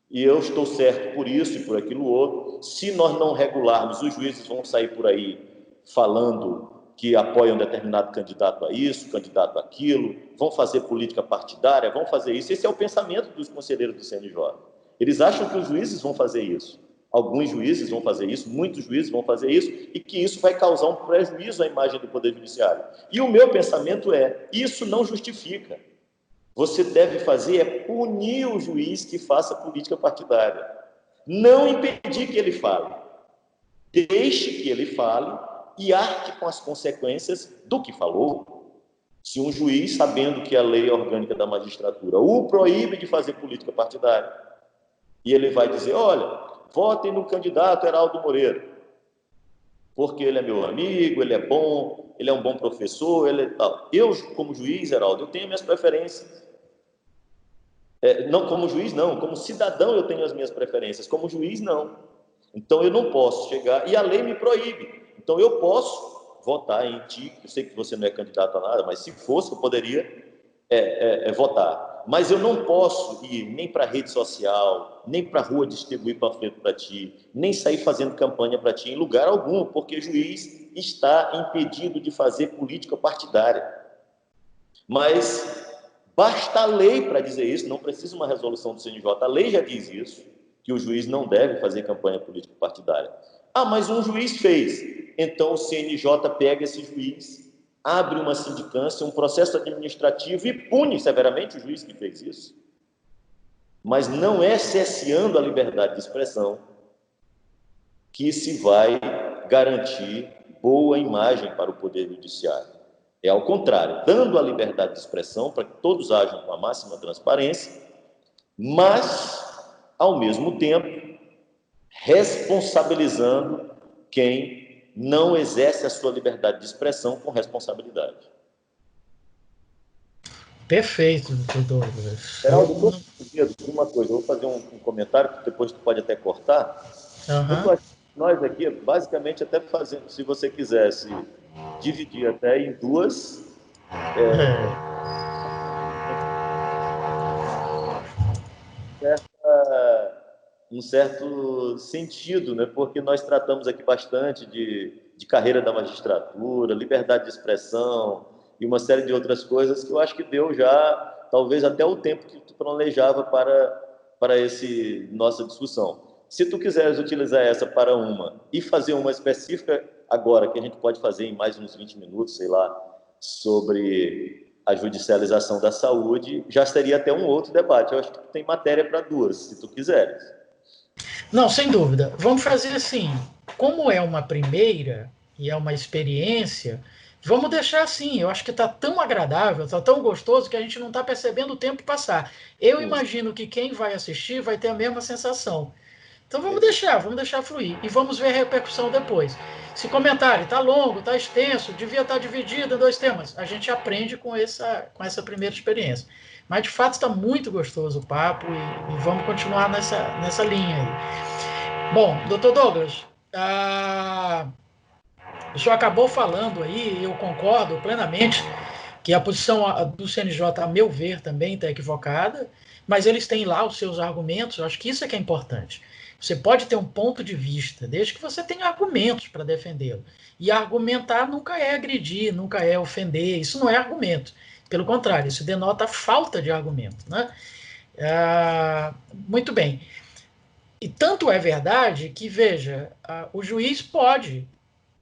Speaker 2: E eu estou certo por isso e por aquilo outro. Se nós não regularmos, os juízes vão sair por aí falando que apoiam determinado candidato a isso, candidato a aquilo, vão fazer política partidária, vão fazer isso. Esse é o pensamento dos conselheiros do CNJ. Eles acham que os juízes vão fazer isso. Alguns juízes vão fazer isso, muitos juízes vão fazer isso, e que isso vai causar um prejuízo à imagem do Poder Judiciário. E o meu pensamento é, isso não justifica. Você deve fazer é punir o juiz que faça política partidária. Não impedir que ele fale. Deixe que ele fale e arque com as consequências do que falou. Se um juiz, sabendo que a lei orgânica da magistratura o proíbe de fazer política partidária, e ele vai dizer, olha, votem no candidato Heraldo Moreira, porque ele é meu amigo, ele é bom, ele é um bom professor, ele é tal. Eu, como juiz, Heraldo, eu tenho minhas preferências. Não, como juiz, não. Como cidadão, eu tenho as minhas preferências. Como juiz, não. Então, eu não posso chegar... E a lei me proíbe. Então, eu posso votar em ti. Eu sei que você não é candidato a nada, mas se fosse, eu poderia votar. Mas eu não posso ir nem para a rede social, nem para a rua distribuir panfleto para ti, nem sair fazendo campanha para ti em lugar algum, porque juiz está impedido de fazer política partidária. Mas basta a lei para dizer isso, não precisa uma resolução do CNJ. A lei já diz isso, que o juiz não deve fazer campanha política partidária. Ah, mas um juiz fez. Então o CNJ pega esse juiz, abre uma sindicância, um processo administrativo e pune severamente o juiz que fez isso. Mas não é cerceando a liberdade de expressão que se vai garantir boa imagem para o Poder Judiciário. É ao contrário, dando a liberdade de expressão para que todos ajam com a máxima transparência, mas, ao mesmo tempo, responsabilizando quem não exerce a sua liberdade de expressão com responsabilidade.
Speaker 1: Perfeito, doutor Douglas.
Speaker 2: Geraldo, uma coisa, eu vou fazer um comentário, que depois tu pode até cortar.
Speaker 1: Uhum.
Speaker 2: Nós aqui, basicamente, até fazendo, se você quisesse dividir até em duas, um certo sentido, né? Porque nós tratamos aqui bastante de carreira da magistratura, liberdade de expressão e uma série de outras coisas que eu acho que deu já, talvez até o tempo que tu planejava para esse nossa discussão. Se tu quiseres utilizar essa para uma e fazer uma específica agora, que a gente pode fazer em mais uns 20 minutos, sei lá, sobre a judicialização da saúde, já seria até um outro debate. Eu acho que tem matéria para duas, se tu quiseres.
Speaker 1: Não, sem dúvida. Vamos fazer assim. Como é uma primeira e é uma experiência, vamos deixar assim. Eu acho que está tão agradável, está tão gostoso que a gente não está percebendo o tempo passar. Eu
Speaker 2: Isso.
Speaker 1: imagino que quem vai assistir vai ter a mesma sensação. Então
Speaker 2: Perfeito.
Speaker 1: vamos deixar fluir e vamos ver a repercussão depois. Se comentário está longo, está extenso, devia estar dividido em dois temas, a gente aprende com essa primeira experiência. Mas de fato está muito gostoso o papo e vamos continuar nessa linha aí. Bom, doutor Douglas, o senhor acabou falando aí, eu concordo plenamente, que a posição do CNJ, a meu ver, também está equivocada, mas eles têm lá os seus argumentos, eu acho que isso é que é importante. Você pode ter um ponto de vista, desde que você tenha argumentos para defendê-lo. E argumentar nunca é agredir, nunca é ofender, isso não é argumento. Pelo contrário, isso denota falta de argumento. Né? Muito bem. E tanto é verdade que, veja, o juiz pode,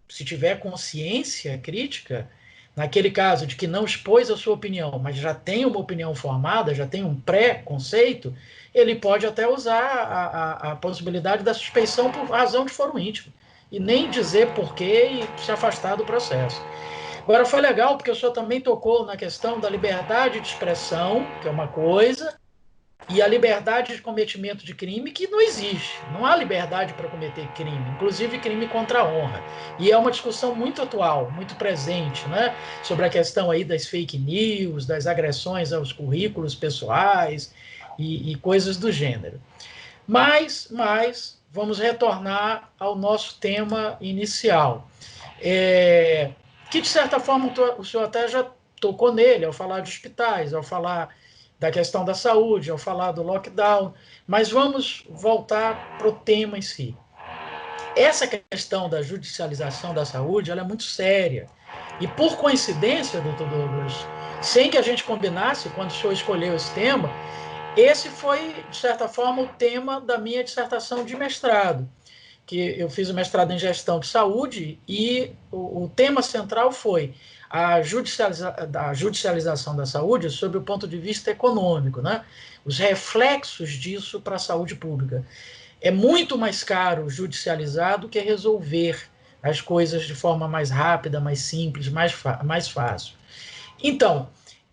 Speaker 1: se tiver consciência crítica, naquele caso de que não expôs a sua opinião, mas já tem uma opinião formada, já tem um pré-conceito, ele pode até usar a possibilidade da suspeição por razão de foro íntimo, e nem dizer porquê e se afastar do processo. Agora, foi legal, porque o senhor também tocou na questão da liberdade de expressão, que é uma coisa, e a liberdade de cometimento de crime que não existe. Não há liberdade para cometer crime, inclusive crime contra a honra. E é uma discussão muito atual, muito presente, né? Sobre a questão aí das fake news, das agressões aos currículos pessoais e coisas do gênero. Mas vamos retornar ao nosso tema inicial. Que, de certa forma, o senhor até já tocou nele, ao falar de hospitais, ao falar da questão da saúde, ao falar do lockdown, mas vamos voltar para o tema em si. Essa questão da judicialização da saúde, ela é muito séria. E, por coincidência, doutor Douglas, sem que a gente combinasse, quando o senhor escolheu esse tema, esse foi, de certa forma, o tema da minha dissertação de mestrado, que eu fiz o mestrado em gestão de saúde e o tema central foi a judicialização da saúde sob o ponto de vista econômico, né? Os reflexos disso para a saúde pública. É muito mais caro judicializar do que resolver as coisas de forma mais rápida, mais simples, mais fácil. Então,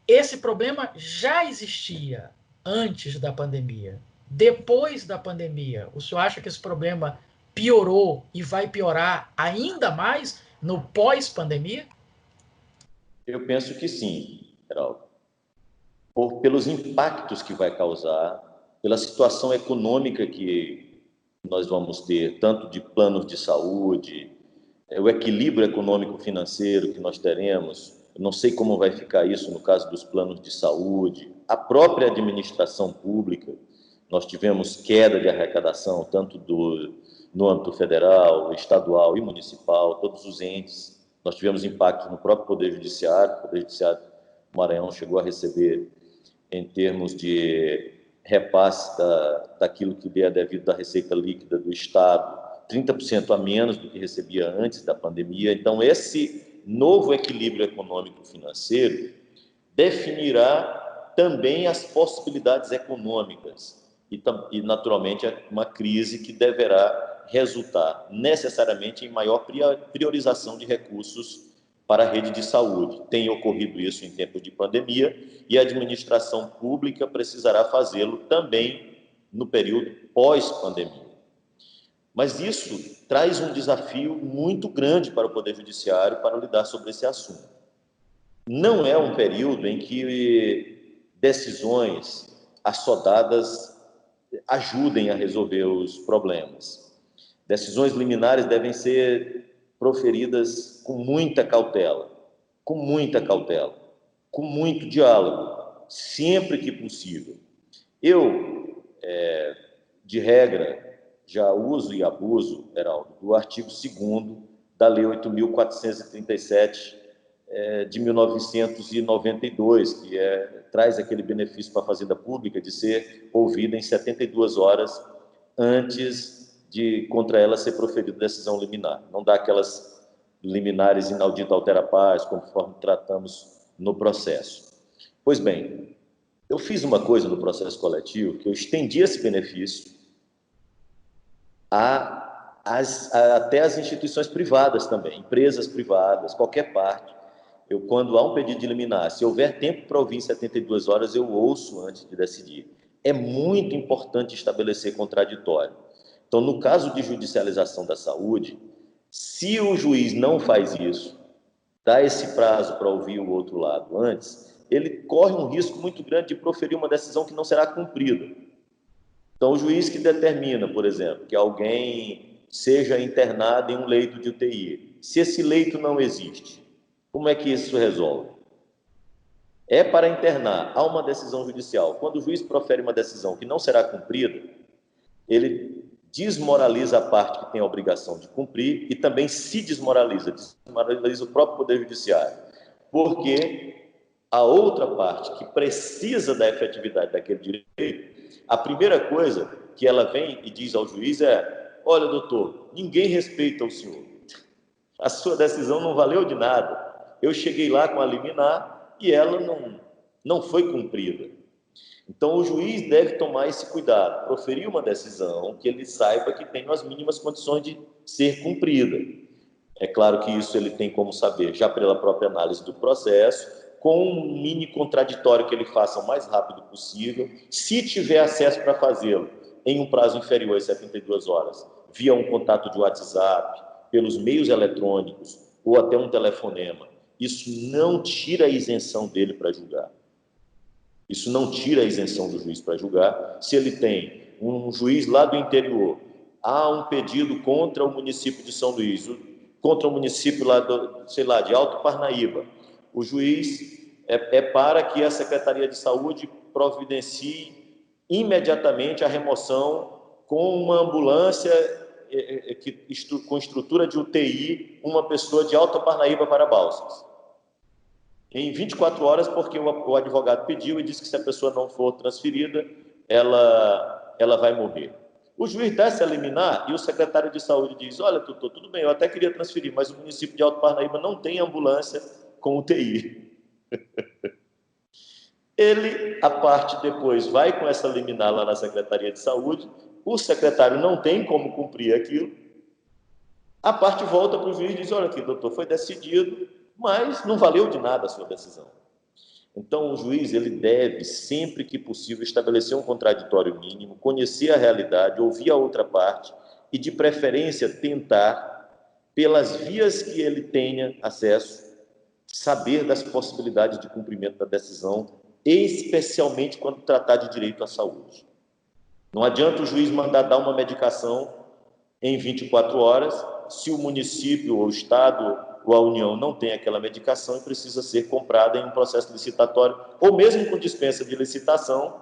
Speaker 1: esse problema já existia antes da pandemia. Depois da pandemia, o senhor acha que esse problema piorou e vai piorar ainda mais no pós-pandemia?
Speaker 2: Eu penso que sim, Geraldo. Pelos impactos que vai causar, pela situação econômica que nós vamos ter, tanto de planos de saúde, o equilíbrio econômico-financeiro que nós teremos, eu não sei como vai ficar isso no caso dos planos de saúde, a própria administração pública, nós tivemos queda de arrecadação, tanto no âmbito federal, estadual e municipal, todos os entes, nós tivemos impacto no próprio Poder Judiciário, o Poder Judiciário do Maranhão chegou a receber, em termos de repasse daquilo que lhe é devido da receita líquida do Estado, 30% a menos do que recebia antes da pandemia. Então, esse novo equilíbrio econômico-financeiro definirá também as possibilidades econômicas e, naturalmente, uma crise que deverá resultar necessariamente em maior priorização de recursos para a rede de saúde. Tem ocorrido isso em tempos de pandemia e a administração pública precisará fazê-lo também no período pós-pandemia. Mas isso traz um desafio muito grande para o Poder Judiciário para lidar sobre esse assunto. Não é um período em que decisões assodadas ajudem a resolver os problemas. Decisões liminares devem ser proferidas com muita cautela, com muito diálogo, sempre que possível. Eu, de regra, já uso e abuso, Heraldo, do artigo 2º da Lei 8.437 de 1992, que traz aquele benefício para a Fazenda Pública de ser ouvida em 72 horas antes de contra ela ser proferida decisão liminar. Não dá aquelas liminares inaudita altera paz, conforme tratamos no processo. Pois bem, eu fiz uma coisa no processo coletivo, que eu estendi esse benefício até as instituições privadas também, empresas privadas, qualquer parte. Quando há um pedido de liminar, se houver tempo para ouvir em 72 horas, eu ouço antes de decidir. É muito importante estabelecer contraditório. Então, no caso de judicialização da saúde, se o juiz não faz isso, dá esse prazo para ouvir o outro lado antes, ele corre um risco muito grande de proferir uma decisão que não será cumprida. Então, o juiz que determina, por exemplo, que alguém seja internado em um leito de UTI, se esse leito não existe, como é que isso resolve? É para internar, há uma decisão judicial. Quando o juiz profere uma decisão que não será cumprida, ele desmoraliza a parte que tem a obrigação de cumprir e também se desmoraliza o próprio Poder Judiciário, porque a outra parte que precisa da efetividade daquele direito, a primeira coisa que ela vem e diz ao juiz é: olha, doutor, ninguém respeita o senhor, a sua decisão não valeu de nada, eu cheguei lá com a liminar e ela não foi cumprida. Então, o juiz deve tomar esse cuidado, proferir uma decisão que ele saiba que tem as mínimas condições de ser cumprida. É claro que isso ele tem como saber, já pela própria análise do processo, com um mini contraditório que ele faça o mais rápido possível, se tiver acesso para fazê-lo em um prazo inferior às 72 horas, via um contato de WhatsApp, pelos meios eletrônicos ou até um telefonema. Isso não tira a isenção dele para julgar. Isso não tira a isenção do juiz para julgar. Se ele tem um juiz lá do interior, há um pedido contra o município de São Luís, contra o município lá de Alto Parnaíba, o juiz para que a Secretaria de Saúde providencie imediatamente a remoção com uma ambulância com estrutura de UTI, uma pessoa de Alto Parnaíba para Balsas. Em 24 horas, porque o advogado pediu e disse que se a pessoa não for transferida, ela vai morrer. O juiz desce a liminar e o secretário de saúde diz: olha, doutor, tudo bem, eu até queria transferir, mas o município de Alto Parnaíba não tem ambulância com UTI. A parte depois vai com essa liminar lá na Secretaria de Saúde, o secretário não tem como cumprir aquilo, a parte volta para o juiz e diz: olha aqui, doutor, foi decidido, mas não valeu de nada a sua decisão. Então, o juiz ele deve, sempre que possível, estabelecer um contraditório mínimo, conhecer a realidade, ouvir a outra parte e, de preferência, tentar, pelas vias que ele tenha acesso, saber das possibilidades de cumprimento da decisão, especialmente quando tratar de direito à saúde. Não adianta o juiz mandar dar uma medicação em 24 horas, se o município ou o Estado ou a União não tem aquela medicação e precisa ser comprada em um processo licitatório, ou mesmo com dispensa de licitação.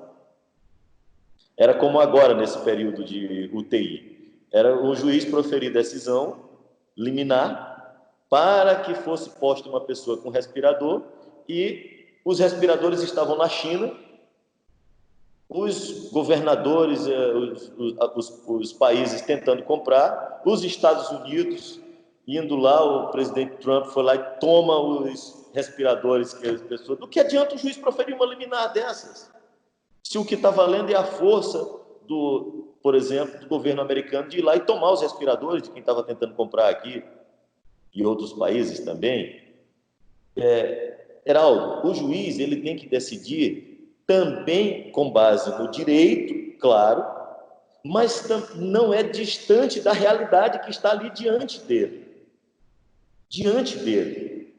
Speaker 2: Era como agora, nesse período de UTI. Era o juiz proferir decisão liminar para que fosse posta uma pessoa com respirador, e os respiradores estavam na China, os governadores, os países tentando comprar, os Estados Unidos indo lá, o presidente Trump foi lá e toma os respiradores que as pessoas... Do que adianta o juiz proferir uma liminar dessas? Se o que está valendo é a força, por exemplo, do governo americano de ir lá e tomar os respiradores de quem estava tentando comprar aqui, e outros países também. Heraldo, o juiz ele tem que decidir também com base no direito, claro, mas não é distante da realidade que está ali diante dele. Diante dele.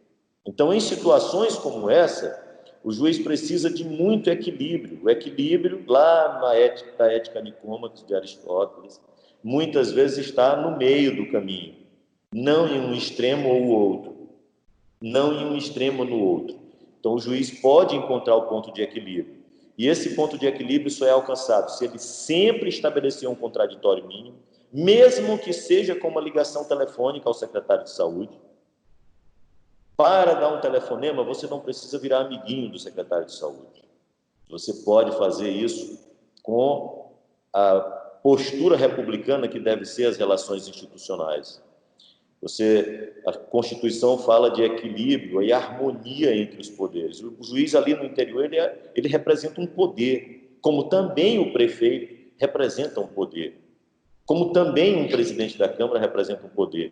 Speaker 2: Então, em situações como essa, o juiz precisa de muito equilíbrio. O equilíbrio, lá na ética Nicômaco de Aristóteles, muitas vezes está no meio do caminho, não em um extremo ou outro, não em um extremo ou no outro. Então, o juiz pode encontrar o ponto de equilíbrio. E esse ponto de equilíbrio só é alcançado se ele sempre estabelecer um contraditório mínimo, mesmo que seja com uma ligação telefônica ao secretário de saúde. Para dar um telefonema, você não precisa virar amiguinho do secretário de saúde. Você pode fazer isso com a postura republicana que deve ser as relações institucionais. A Constituição fala de equilíbrio e harmonia entre os poderes. O juiz ali no interior, ele representa um poder, como também o prefeito representa um poder, como também um presidente da Câmara representa um poder.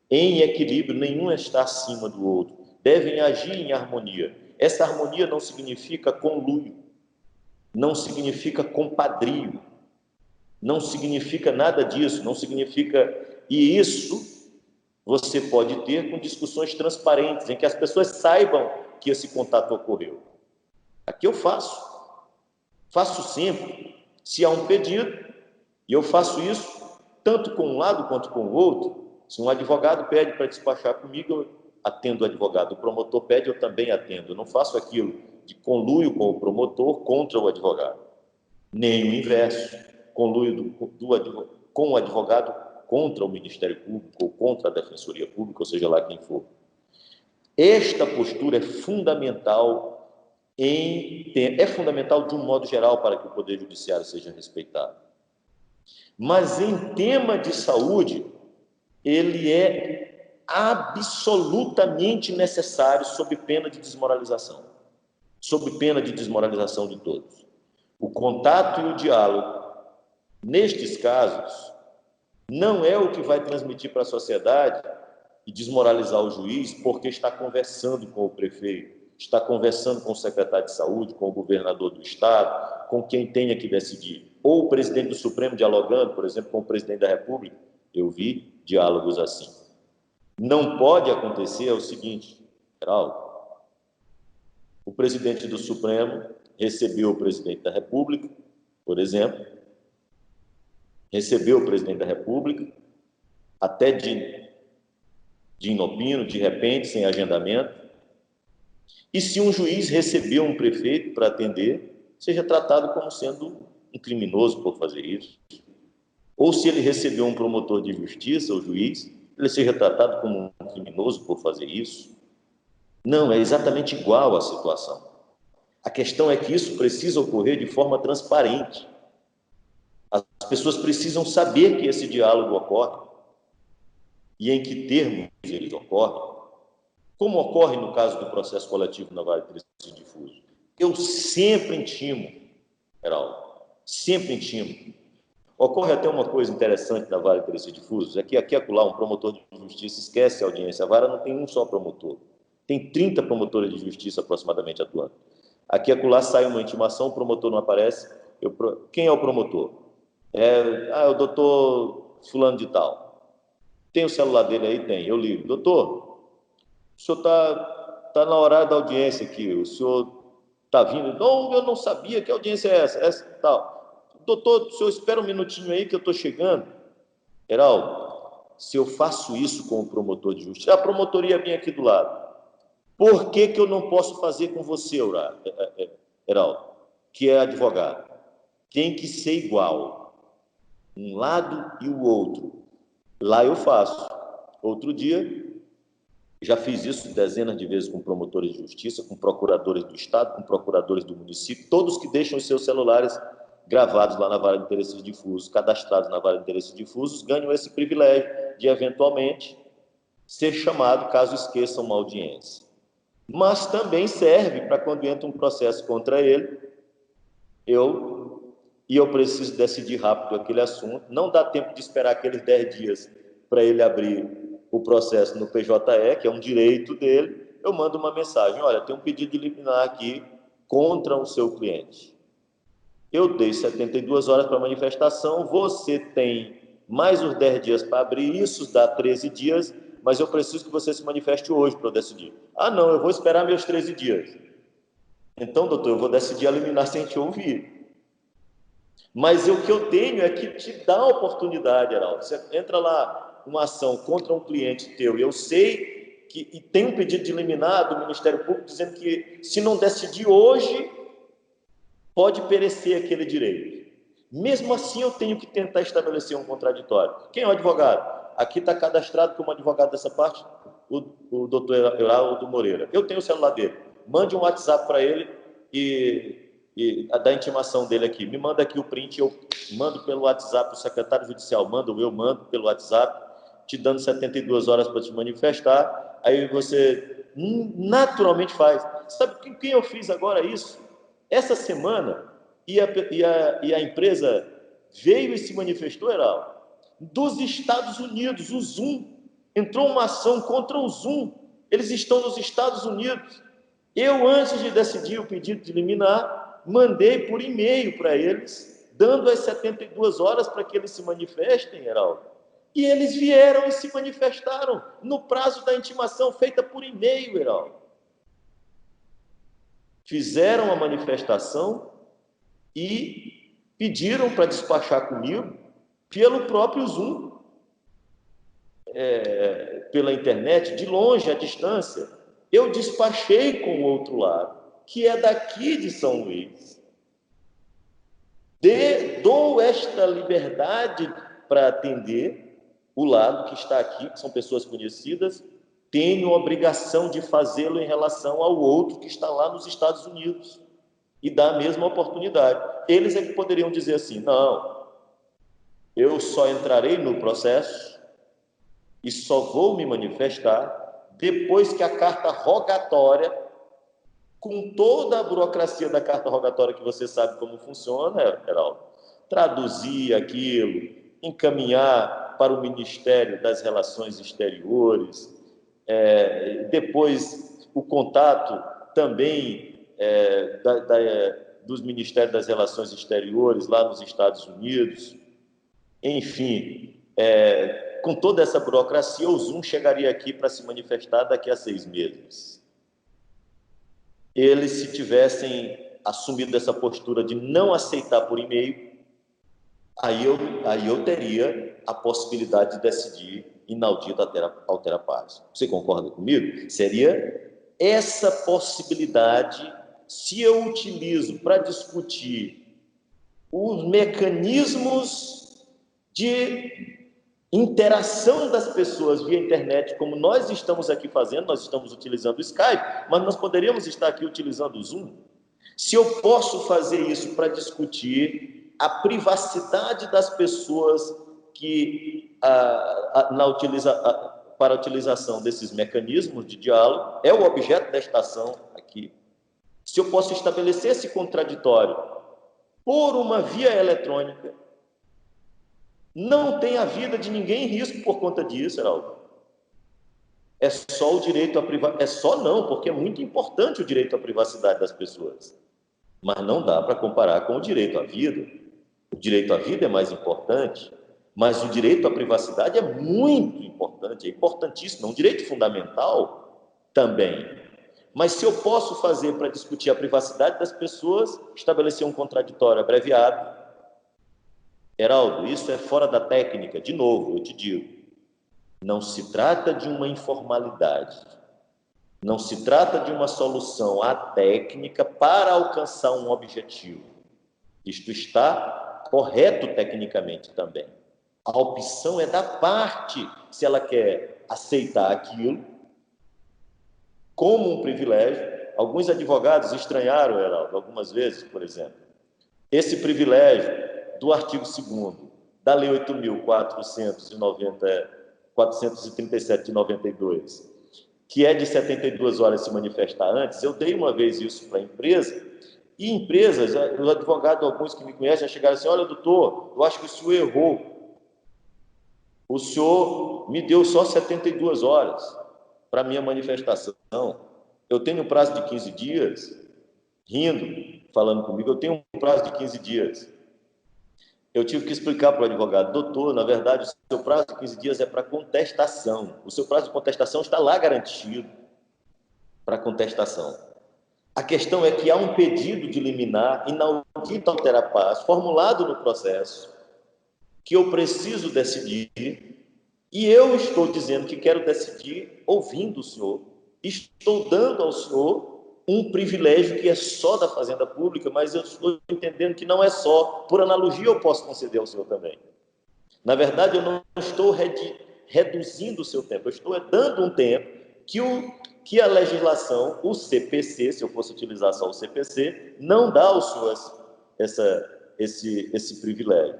Speaker 2: Em equilíbrio, nenhum está acima do outro. Devem agir em harmonia. Essa harmonia não significa conluio, não significa compadrio, não significa nada disso, não significa... E isso você pode ter com discussões transparentes, em que as pessoas saibam que esse contato ocorreu. Aqui eu faço sempre. Se há um pedido, e eu faço isso tanto com um lado quanto com o outro. Se um advogado pede para despachar comigo, eu atendo o advogado. O promotor pede, eu também atendo. Eu não faço aquilo de conluio com o promotor contra o advogado. Nem o inverso, conluio com o advogado contra o Ministério Público ou contra a Defensoria Pública, ou seja lá quem for. Esta postura é fundamental de um modo geral para que o Poder Judiciário seja respeitado. Mas em tema de saúde, ele é absolutamente necessário sob pena de desmoralização. Sob pena de desmoralização de todos. O contato e o diálogo, nestes casos, não é o que vai transmitir para a sociedade e desmoralizar o juiz porque está conversando com o prefeito, está conversando com o secretário de saúde, com o governador do estado, com quem tenha que decidir. Ou o presidente do Supremo dialogando, por exemplo, com o presidente da República. Eu vi diálogos assim. Não pode acontecer o seguinte, Geraldo, o presidente do Supremo recebeu o presidente da República, por exemplo, recebeu o presidente da República, até de inopino, de repente, sem agendamento. E se um juiz recebeu um prefeito para atender, seja tratado como sendo um criminoso por fazer isso. Ou se ele recebeu um promotor de justiça, o juiz, ele seja tratado como um criminoso por fazer isso. Não, é exatamente igual a situação. A questão é que isso precisa ocorrer de forma transparente. As pessoas precisam saber que esse diálogo ocorre e em que termos ele ocorre, como ocorre no caso do processo coletivo na Vale do Três Difuso. Eu sempre intimo, Geraldo, sempre intimo. Ocorre até uma coisa interessante na Vale do Três Difuso, é que aqui e acolá um promotor de justiça esquece a audiência. A vara não tem um só promotor, tem 30 promotores de justiça aproximadamente atuando. Aqui e acolá sai uma intimação, o promotor não aparece. Quem é o promotor? O doutor fulano de tal. Tem o celular dele aí? Tem. Eu ligo. Doutor, o senhor tá na horário da audiência aqui. O senhor está vindo? Não, eu não sabia. Que audiência é essa? Essa tal. Doutor, o senhor espera um minutinho aí que eu estou chegando. Geraldo, se eu faço isso com o promotor de justiça, a promotoria vem aqui do lado. Por que eu não posso fazer com você, Geraldo, que é advogado? Tem que ser igual. Um lado e o outro. Lá eu faço. Outro dia, já fiz isso dezenas de vezes com promotores de justiça, com procuradores do Estado, com procuradores do município, todos que deixam os seus celulares gravados lá na Vara de Interesses Difusos, cadastrados na Vara de Interesses Difusos, ganham esse privilégio de, eventualmente, ser chamado caso esqueçam uma audiência. Mas também serve para quando entra um processo contra ele, eu preciso decidir rápido aquele assunto, não dá tempo de esperar aqueles 10 dias para ele abrir o processo no PJE, que é um direito dele, eu mando uma mensagem: olha, tem um pedido de liminar aqui contra o seu cliente. Eu dei 72 horas para a manifestação, você tem mais os 10 dias para abrir, isso dá 13 dias, mas eu preciso que você se manifeste hoje para eu decidir. Ah, não, eu vou esperar meus 13 dias. Então, doutor, eu vou decidir a liminar sem te ouvir. Mas o que eu tenho é que te dá a oportunidade, Heraldo. Você entra lá, uma ação contra um cliente teu, e eu sei que e tem um pedido de liminar do Ministério Público dizendo que se não decidir hoje, pode perecer aquele direito. Mesmo assim, eu tenho que tentar estabelecer um contraditório. Quem é o advogado? Aqui está cadastrado como advogado dessa parte o doutor Heraldo Moreira. Eu tenho o celular dele. Mande um WhatsApp para ele e da intimação dele aqui. Me manda aqui o print, eu mando pelo WhatsApp, o secretário judicial eu mando pelo WhatsApp, te dando 72 horas para te manifestar. Aí você naturalmente faz. Sabe quem eu fiz agora isso? Essa semana, e a empresa veio e se manifestou, Heraldo, dos Estados Unidos, o Zoom. Entrou uma ação contra o Zoom. Eles estão nos Estados Unidos. Eu, antes de decidir o pedido de liminar, mandei por e-mail para eles, dando as 72 horas para que eles se manifestem, Heraldo. E eles vieram e se manifestaram no prazo da intimação feita por e-mail, Heraldo. Fizeram a manifestação e pediram para despachar comigo pelo próprio Zoom, pela internet, de longe, à distância. Eu despachei com o outro lado, que é daqui de São Luís. Dou esta liberdade para atender o lado que está aqui, que são pessoas conhecidas, tenho a obrigação de fazê-lo em relação ao outro que está lá nos Estados Unidos e dar a mesma oportunidade. Eles é que poderiam dizer assim: não, eu só entrarei no processo e só vou me manifestar depois que a carta rogatória, com toda a burocracia da carta rogatória que você sabe como funciona, Heraldo, traduzir aquilo, encaminhar para o Ministério das Relações Exteriores, depois o contato também dos Ministérios das Relações Exteriores lá nos Estados Unidos, enfim, com toda essa burocracia, o Zoom chegaria aqui para se manifestar daqui a 6 meses. Eles, se tivessem assumido essa postura de não aceitar por e-mail, aí eu teria a possibilidade de decidir inaudito altera paz. Você concorda comigo? Seria essa possibilidade, se eu utilizo para discutir os mecanismos de interação das pessoas via internet, como nós estamos aqui fazendo, nós estamos utilizando o Skype, mas nós poderíamos estar aqui utilizando o Zoom. Se eu posso fazer isso para discutir a privacidade das pessoas que, para a utilização desses mecanismos de diálogo, é o objeto desta ação aqui. Se eu posso estabelecer esse contraditório por uma via eletrônica, não tem a vida de ninguém em risco por conta disso, Heraldo. É só o direito à privacidade. É só não, porque é muito importante o direito à privacidade das pessoas. Mas não dá para comparar com o direito à vida. O direito à vida é mais importante, mas o direito à privacidade é muito importante, é importantíssimo, é um direito fundamental também. Mas se eu posso fazer para discutir a privacidade das pessoas, estabelecer um contraditório abreviado, Heraldo, isso é fora da técnica. De novo, eu te digo, não se trata de uma informalidade, não se trata de uma solução atécnica para alcançar um objetivo. Isto está correto tecnicamente também. A opção é da parte, se ela quer aceitar aquilo como um privilégio. Alguns advogados estranharam, Heraldo, algumas vezes, por exemplo, esse privilégio do artigo 2º da Lei 8.437 de 92, que é de 72 horas se manifestar antes. Eu dei uma vez isso para a empresa, e empresas, os advogados, alguns que me conhecem, já chegaram assim: olha, doutor, eu acho que o senhor errou. O senhor me deu só 72 horas para minha manifestação. eu tenho um prazo de 15 dias, rindo, falando comigo, eu tenho um prazo de 15 dias. Eu tive que explicar para o advogado, doutor, na verdade, o seu prazo de 15 dias é para contestação. O seu prazo de contestação está lá garantido para contestação. A questão é que há um pedido de liminar inaudito alterar prazo, formulado no processo, que eu preciso decidir, e eu estou dizendo que quero decidir ouvindo o senhor. Estou dando ao senhor um privilégio que é só da Fazenda Pública, mas eu estou entendendo que não é só. Por analogia, eu posso conceder ao senhor também. Na verdade, eu não estou reduzindo o seu tempo, eu estou dando um tempo que a legislação, o CPC, se eu fosse utilizar só o CPC, não dá ao senhor esse privilégio.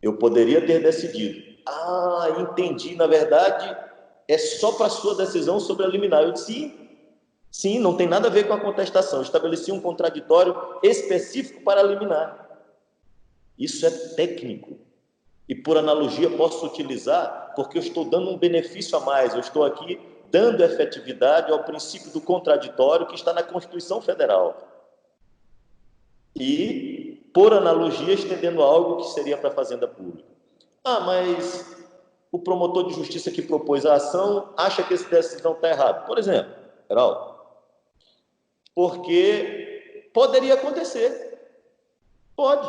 Speaker 2: Eu poderia ter decidido. Ah, entendi, na verdade, é só para a sua decisão sobre a liminar. Eu disse, sim, não tem nada a ver com a contestação. Eu estabeleci um contraditório específico para a liminar. Isso é técnico. E, por analogia, posso utilizar porque eu estou dando um benefício a mais. Eu estou aqui dando efetividade ao princípio do contraditório que está na Constituição Federal. E, por analogia, estendendo algo que seria para a Fazenda Pública. Ah, mas o promotor de justiça que propôs a ação acha que essa decisão está errada. Por exemplo, Geraldo, porque poderia acontecer. Pode.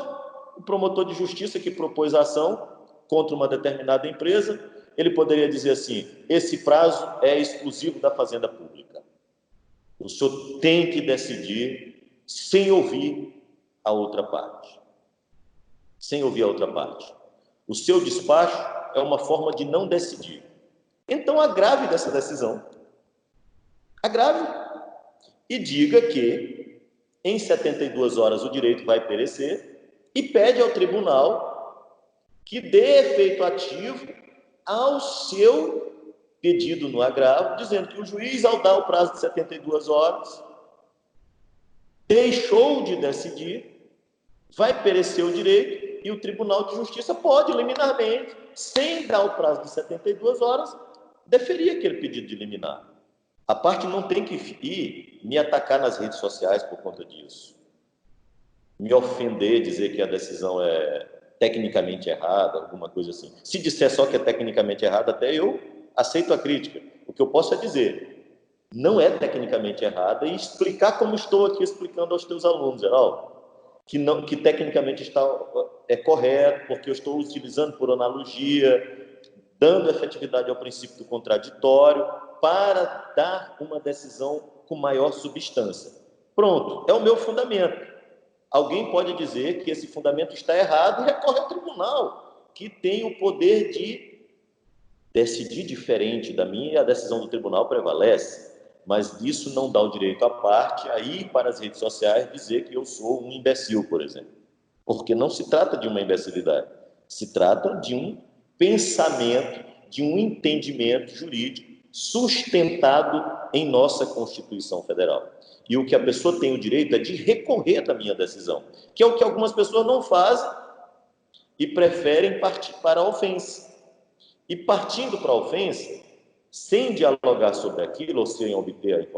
Speaker 2: O promotor de justiça que propôs a ação contra uma determinada empresa, ele poderia dizer assim, esse prazo é exclusivo da Fazenda Pública. O senhor tem que decidir sem ouvir a outra parte. Sem ouvir a outra parte. O seu despacho é uma forma de não decidir. Então, agrave dessa decisão. Agrave. E diga que, em 72 horas, o direito vai perecer e pede ao tribunal que dê efeito ativo ao seu pedido no agravo, dizendo que o juiz, ao dar o prazo de 72 horas, deixou de decidir, vai perecer o direito e o Tribunal de Justiça pode, liminarmente, sem dar o prazo de 72 horas, deferir aquele pedido de liminar. A parte não tem que ir me atacar nas redes sociais por conta disso. Me ofender, dizer que a decisão é tecnicamente errada, alguma coisa assim. Se disser só que é tecnicamente errada, até eu aceito a crítica. O que eu posso é dizer, não é tecnicamente errada e explicar como estou aqui explicando aos teus alunos, Geraldo, que tecnicamente é correto, porque eu estou utilizando por analogia, dando efetividade ao princípio do contraditório, para dar uma decisão com maior substância. Pronto, é o meu fundamento. Alguém pode dizer que esse fundamento está errado e recorre ao tribunal, que tem o poder de decidir diferente da minha, e a decisão do tribunal prevalece. Mas isso não dá o direito à parte a ir para as redes sociais dizer que eu sou um imbecil, por exemplo. Porque não se trata de uma imbecilidade, se trata de um pensamento, de um entendimento jurídico sustentado em nossa Constituição Federal. E o que a pessoa tem o direito é de recorrer da minha decisão, que é o que algumas pessoas não fazem e preferem partir para a ofensa. E partindo para a ofensa, sem dialogar sobre aquilo, ou sem obter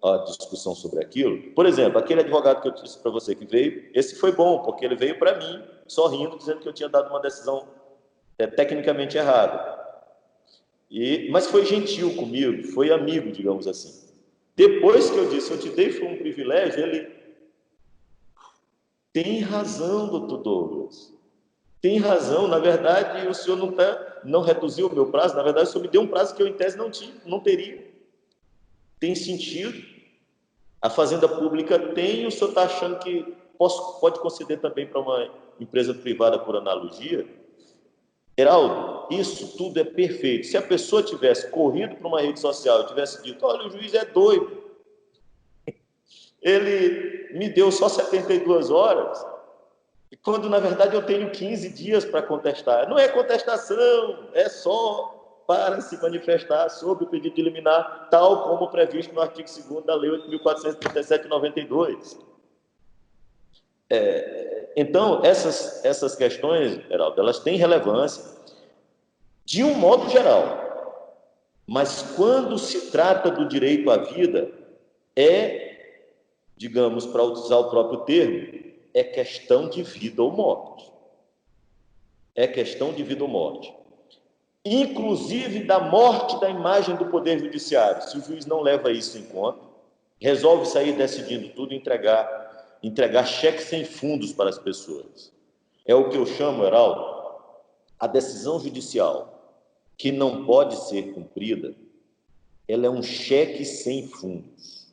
Speaker 2: a discussão sobre aquilo. Por exemplo, aquele advogado que eu disse para você que veio, esse foi bom, porque ele veio para mim, sorrindo, dizendo que eu tinha dado uma decisão tecnicamente errada. Mas foi gentil comigo, foi amigo, digamos assim. Depois que eu disse, eu te dei foi um privilégio, ele tem razão, doutor Douglas. Tem razão, na verdade, o senhor não reduziu o meu prazo, na verdade, o senhor me deu um prazo que eu, em tese, não teria. Tem sentido. A Fazenda Pública tem, o senhor está achando que pode conceder também para uma empresa privada por analogia? Geraldo, isso tudo é perfeito. Se a pessoa tivesse corrido para uma rede social e tivesse dito, olha, o juiz é doido, ele me deu só 72 horas, quando, na verdade, eu tenho 15 dias para contestar. Não é contestação, é só para se manifestar sobre o pedido de liminar, tal como previsto no artigo 2º da Lei 8.437 de 92. Então, essas questões, Geraldo, elas têm relevância de um modo geral. Mas quando se trata do direito à vida, digamos, para utilizar o próprio termo, é questão de vida ou morte. É questão de vida ou morte. Inclusive da morte da imagem do Poder Judiciário. Se o juiz não leva isso em conta, resolve sair decidindo tudo e entregar cheques sem fundos para as pessoas. É o que eu chamo, Heraldo, a decisão judicial que não pode ser cumprida, ela é um cheque sem fundos.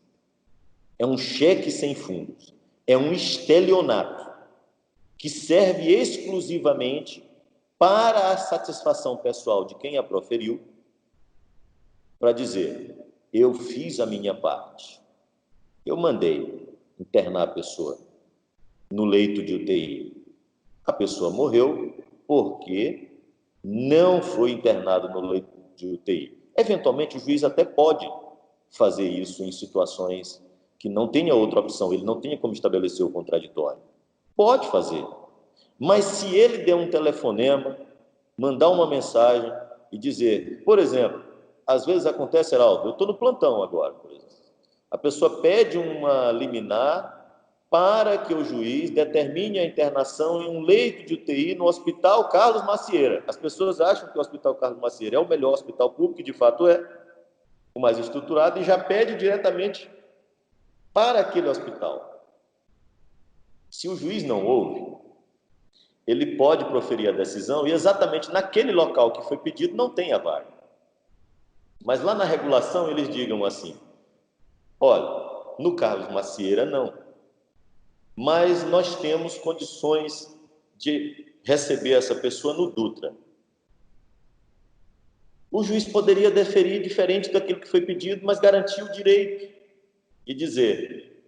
Speaker 2: É um cheque sem fundos. É um estelionato que serve exclusivamente para a satisfação pessoal de quem a proferiu, para dizer, eu fiz a minha parte. Eu mandei internar a pessoa no leito de UTI. A pessoa morreu porque não foi internado no leito de UTI. Eventualmente, o juiz até pode fazer isso em situações que não tenha outra opção, ele não tenha como estabelecer o contraditório. Pode fazer. Mas se ele der um telefonema, mandar uma mensagem e dizer, por exemplo, às vezes acontece, Heraldo, eu estou no plantão agora, por exemplo. A pessoa pede uma liminar para que o juiz determine a internação em um leito de UTI no Hospital Carlos Macieira. As pessoas acham que o Hospital Carlos Macieira é o melhor hospital público, e de fato é, o mais estruturado, e já pede diretamente para aquele hospital. Se o juiz não ouve, ele pode proferir a decisão e exatamente naquele local que foi pedido não tem a vaga. Mas lá na regulação eles digam assim, olha, no Carlos Macieira não, mas nós temos condições de receber essa pessoa no Dutra. O juiz poderia deferir diferente daquilo que foi pedido, mas garantir o direito e dizer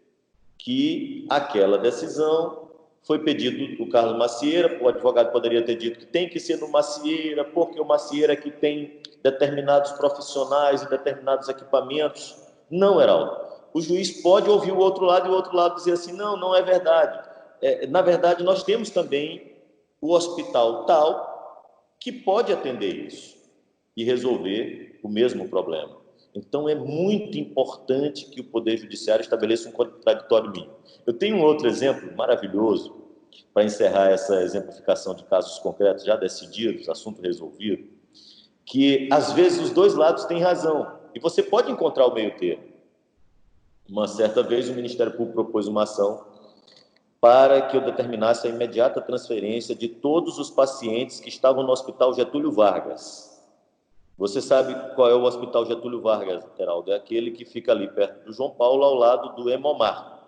Speaker 2: que aquela decisão foi pedido do Carlos Macieira, o advogado poderia ter dito que tem que ser no Macieira, porque o Macieira que tem determinados profissionais e determinados equipamentos. Não, Heraldo. O juiz pode ouvir o outro lado e o outro lado dizer assim, não, não é verdade. Na verdade, nós temos também o hospital tal que pode atender isso e resolver o mesmo problema. Então, é muito importante que o Poder Judiciário estabeleça um contraditório mínimo. Eu tenho um outro exemplo maravilhoso para encerrar essa exemplificação de casos concretos já decididos, assunto resolvido, que às vezes os dois lados têm razão e você pode encontrar o meio termo. Uma certa vez o Ministério Público propôs uma ação para que eu determinasse a imediata transferência de todos os pacientes que estavam no Hospital Getúlio Vargas. Você sabe qual é o Hospital Getúlio Vargas, Heraldo? É aquele que fica ali perto do João Paulo, ao lado do Hemomar,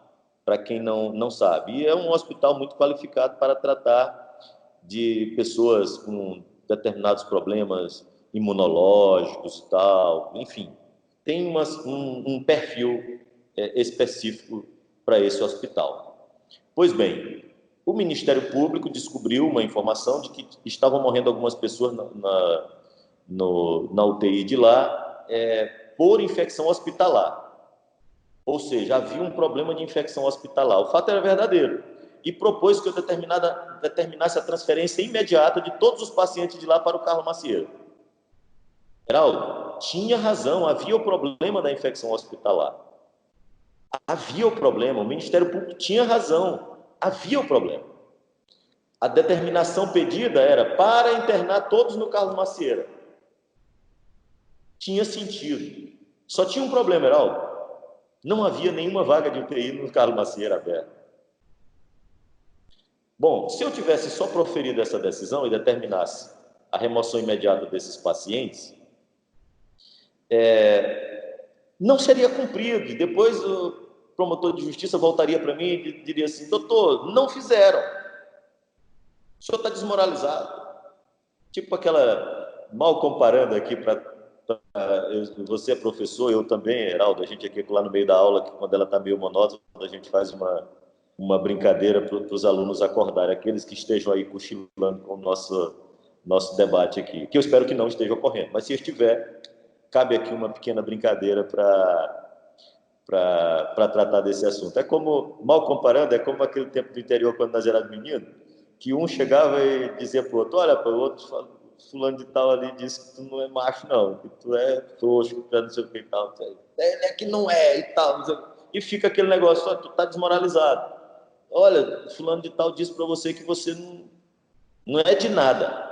Speaker 2: para quem não sabe. E é um hospital muito qualificado para tratar de pessoas com determinados problemas imunológicos e tal, enfim. Tem um perfil específico para esse hospital. Pois bem, o Ministério Público descobriu uma informação de que estavam morrendo algumas pessoas na UTI de lá por infecção hospitalar. Ou seja, havia um problema de infecção hospitalar. O fato era verdadeiro. E propôs que eu determinasse a transferência imediata de todos os pacientes de lá para o Carlos Macieira. Geraldo, tinha razão, havia o problema da infecção hospitalar. Havia o problema, o Ministério Público tinha razão, havia o problema. A determinação pedida era para internar todos no Carlos Macieira. Tinha sentido. Só tinha um problema, Heraldo. Não havia nenhuma vaga de UTI no Carlos Macieira aberto. Bom, se eu tivesse só proferido essa decisão e determinasse a remoção imediata desses pacientes, não seria cumprido. E depois o promotor de justiça voltaria para mim e diria assim, doutor, não fizeram. O senhor está desmoralizado. Tipo aquela, mal comparando aqui você é professor, eu também, Heraldo, a gente aqui lá no meio da aula, que quando ela está meio monótona, a gente faz uma brincadeira para os alunos acordarem, aqueles que estejam aí cochilando com o nosso debate aqui, que eu espero que não esteja ocorrendo, mas se estiver, cabe aqui uma pequena brincadeira para tratar desse assunto. É como, mal comparando, é como aquele tempo do interior, quando nós éramos meninos, que um chegava e dizia para o outro, olha, para o outro, fulano de tal ali disse que tu não é macho, não, que tu é frouxo, que tu é não sei o que e tal. Ele é que não é e tal. e fica aquele negócio, tu está desmoralizado. Olha, fulano de tal disse para você que você não é de nada,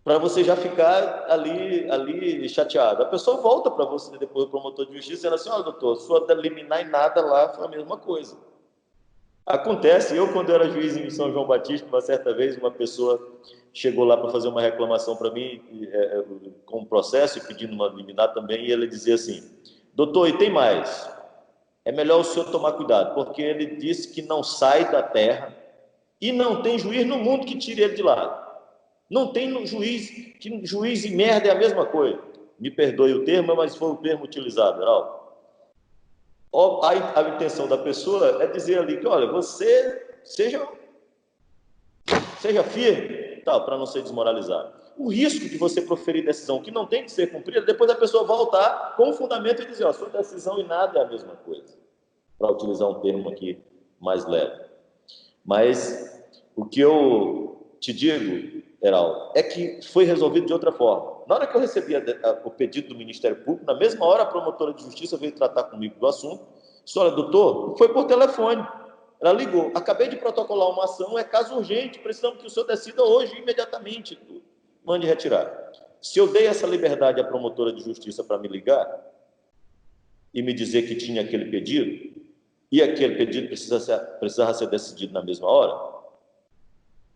Speaker 2: para você já ficar ali chateado. A pessoa volta para você depois, o promotor de justiça, dizendo assim, olha, doutor, sua liminar e nada lá foi a mesma coisa. Acontece, quando eu era juiz em São João Batista, uma certa vez, uma pessoa chegou lá para fazer uma reclamação para mim, com um processo, e pedindo uma liminar também, e ele dizia assim, doutor, e tem mais, é melhor o senhor tomar cuidado, porque ele disse que não sai da terra e não tem juiz no mundo que tire ele de lá. Não tem juiz, que juiz e merda é a mesma coisa. Me perdoe o termo, mas foi o termo utilizado, Geraldo. A intenção da pessoa é dizer ali que, olha, você seja firme, para não ser desmoralizado. O risco de você proferir decisão que não tem que ser cumprida, depois a pessoa voltar com o fundamento e dizer, sua decisão e nada é a mesma coisa, para utilizar um termo aqui mais leve. Mas o que eu te digo, Heraldo, é que foi resolvido de outra forma. Na hora que eu recebi o pedido do Ministério Público, na mesma hora a promotora de justiça veio tratar comigo do assunto. Disse, olha, doutor, foi por telefone. Ela ligou, acabei de protocolar uma ação, é caso urgente, precisamos que o senhor decida hoje, imediatamente. Mande retirar. Se eu dei essa liberdade à promotora de justiça para me ligar e me dizer que tinha aquele pedido, e aquele pedido precisava ser decidido na mesma hora,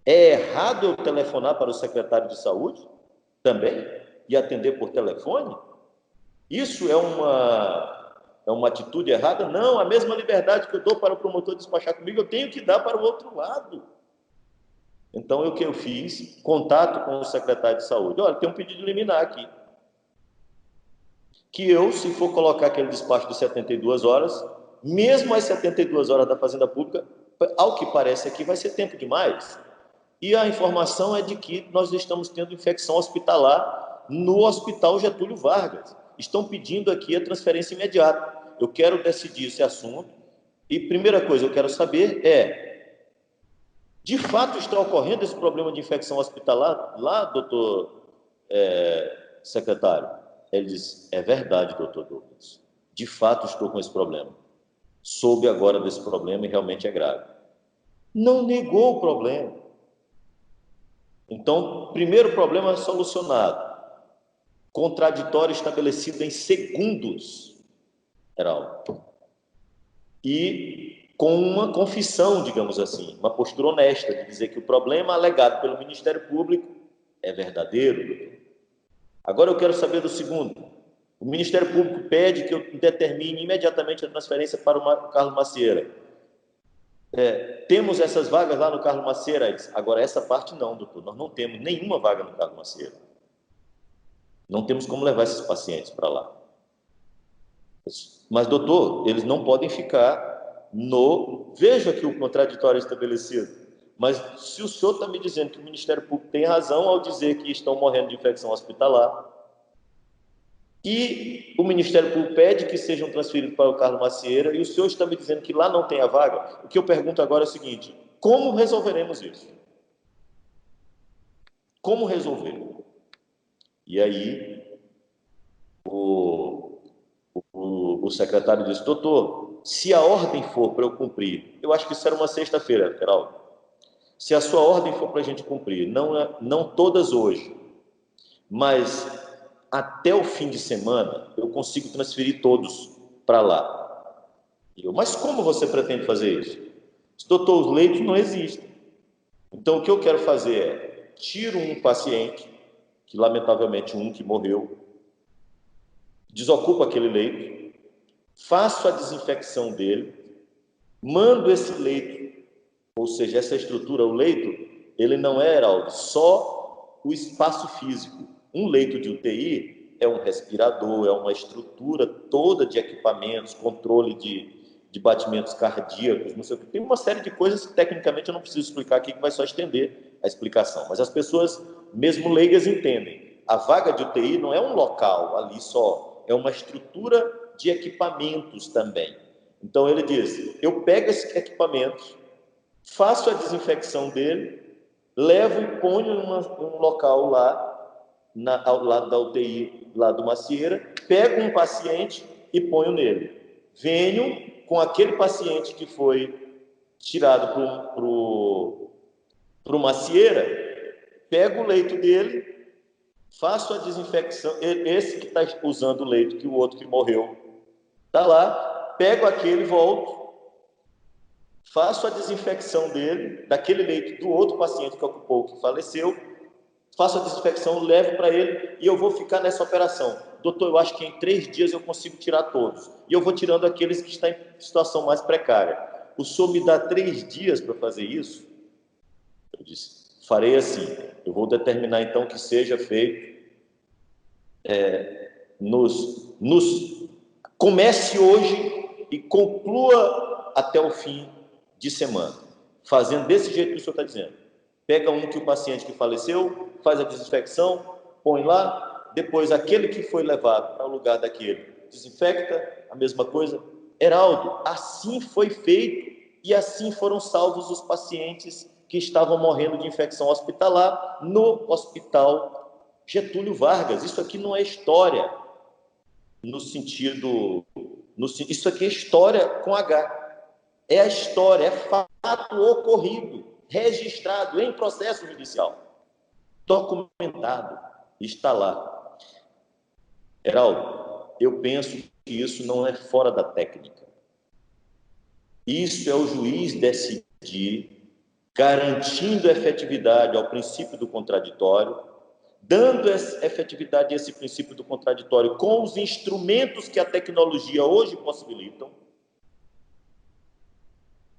Speaker 2: é errado eu telefonar para o secretário de saúde também e atender por telefone? Isso é uma atitude errada? Não, a mesma liberdade que eu dou para o promotor despachar comigo, eu tenho que dar para o outro lado. Então, o que eu fiz? Contato com o secretário de saúde. Olha, tem um pedido liminar aqui. Que eu, se for colocar aquele despacho de 72 horas, mesmo as 72 horas da Fazenda Pública, ao que parece aqui, vai ser tempo demais. E a informação é de que nós estamos tendo infecção hospitalar no Hospital Getúlio Vargas. Estão pedindo aqui a transferência imediata. Eu quero decidir esse assunto. E primeira coisa eu quero saber de fato está ocorrendo esse problema de infecção hospitalar lá, doutor secretário? Ele disse, é verdade, doutor Douglas. De fato estou com esse problema. Soube agora desse problema e realmente é grave. Não negou o problema. Então, primeiro problema solucionado. Contraditório estabelecido em segundos, Heraldo. E com uma confissão, digamos assim, uma postura honesta de dizer que o problema alegado pelo Ministério Público é verdadeiro, doutor. Agora eu quero saber do segundo. O Ministério Público pede que eu determine imediatamente a transferência para o Carlos Macieira. Temos essas vagas lá no Carlos Macieira. Agora, essa parte não, doutor. Nós não temos nenhuma vaga no Carlos Macieira. Não temos como levar esses pacientes para lá. Mas, doutor, eles não podem ficar no... Veja aqui o contraditório estabelecido. Mas se o senhor está me dizendo que o Ministério Público tem razão ao dizer que estão morrendo de infecção hospitalar, e o Ministério Público pede que sejam transferidos para o Carlos Macieira, e o senhor está me dizendo que lá não tem a vaga, o que eu pergunto agora é o seguinte, como resolveremos isso? Como resolver? E aí, o secretário disse, doutor, se a ordem for para eu cumprir, eu acho que isso era uma sexta-feira, Geraldo, se a sua ordem for para a gente cumprir, não todas hoje, mas até o fim de semana, eu consigo transferir todos para lá. Mas como você pretende fazer isso? Doutor, os leitos não existem. Então, o que eu quero fazer é, tiro um paciente, que lamentavelmente um que morreu, desocupo aquele leito, faço a desinfecção dele, mando esse leito, ou seja, essa estrutura, o leito, ele não é, Heraldo, só o espaço físico. Um leito de UTI é um respirador, é uma estrutura toda de equipamentos, controle de batimentos cardíacos, não sei o que. Tem uma série de coisas que, tecnicamente, eu não preciso explicar aqui, que vai só estender a explicação. Mas as pessoas, mesmo leigas, entendem. A vaga de UTI não é um local ali só, é uma estrutura de equipamentos também. Então, ele diz, eu pego esses equipamentos, faço a desinfecção dele, levo e ponho em um local lá, ao lado da UTI, lá do Macieira, pego um paciente e ponho nele. venho com aquele paciente que foi tirado para uma macieira, pego o leito dele, faço a desinfecção, esse que está usando o leito, que o outro que morreu está lá, pego aquele, volto, faço a desinfecção dele, daquele leito do outro paciente que ocupou, que faleceu, faço a desinfecção, levo para ele e eu vou ficar nessa operação. Doutor, eu acho que em 3 dias eu consigo tirar todos. E eu vou tirando aqueles que estão em situação mais precária. O senhor me dá 3 dias para fazer isso? Eu disse, farei assim. Eu vou determinar então que seja feito comece hoje e conclua até o fim de semana, fazendo desse jeito que o senhor está dizendo. Pega um que o paciente que faleceu, faz a desinfecção, põe lá, depois aquele que foi levado para o lugar daquele, desinfecta, a mesma coisa. Heraldo, assim foi feito e assim foram salvos os pacientes que estavam morrendo de infecção hospitalar no Hospital Getúlio Vargas. Isso aqui não é história, isso aqui é história com H. É a história, é fato ocorrido, registrado em processo judicial, documentado, está lá. Heraldo, eu penso que isso não é fora da técnica. Isso é o juiz decidir, garantindo efetividade ao princípio do contraditório, dando efetividade a esse princípio do contraditório com os instrumentos que a tecnologia hoje possibilitam,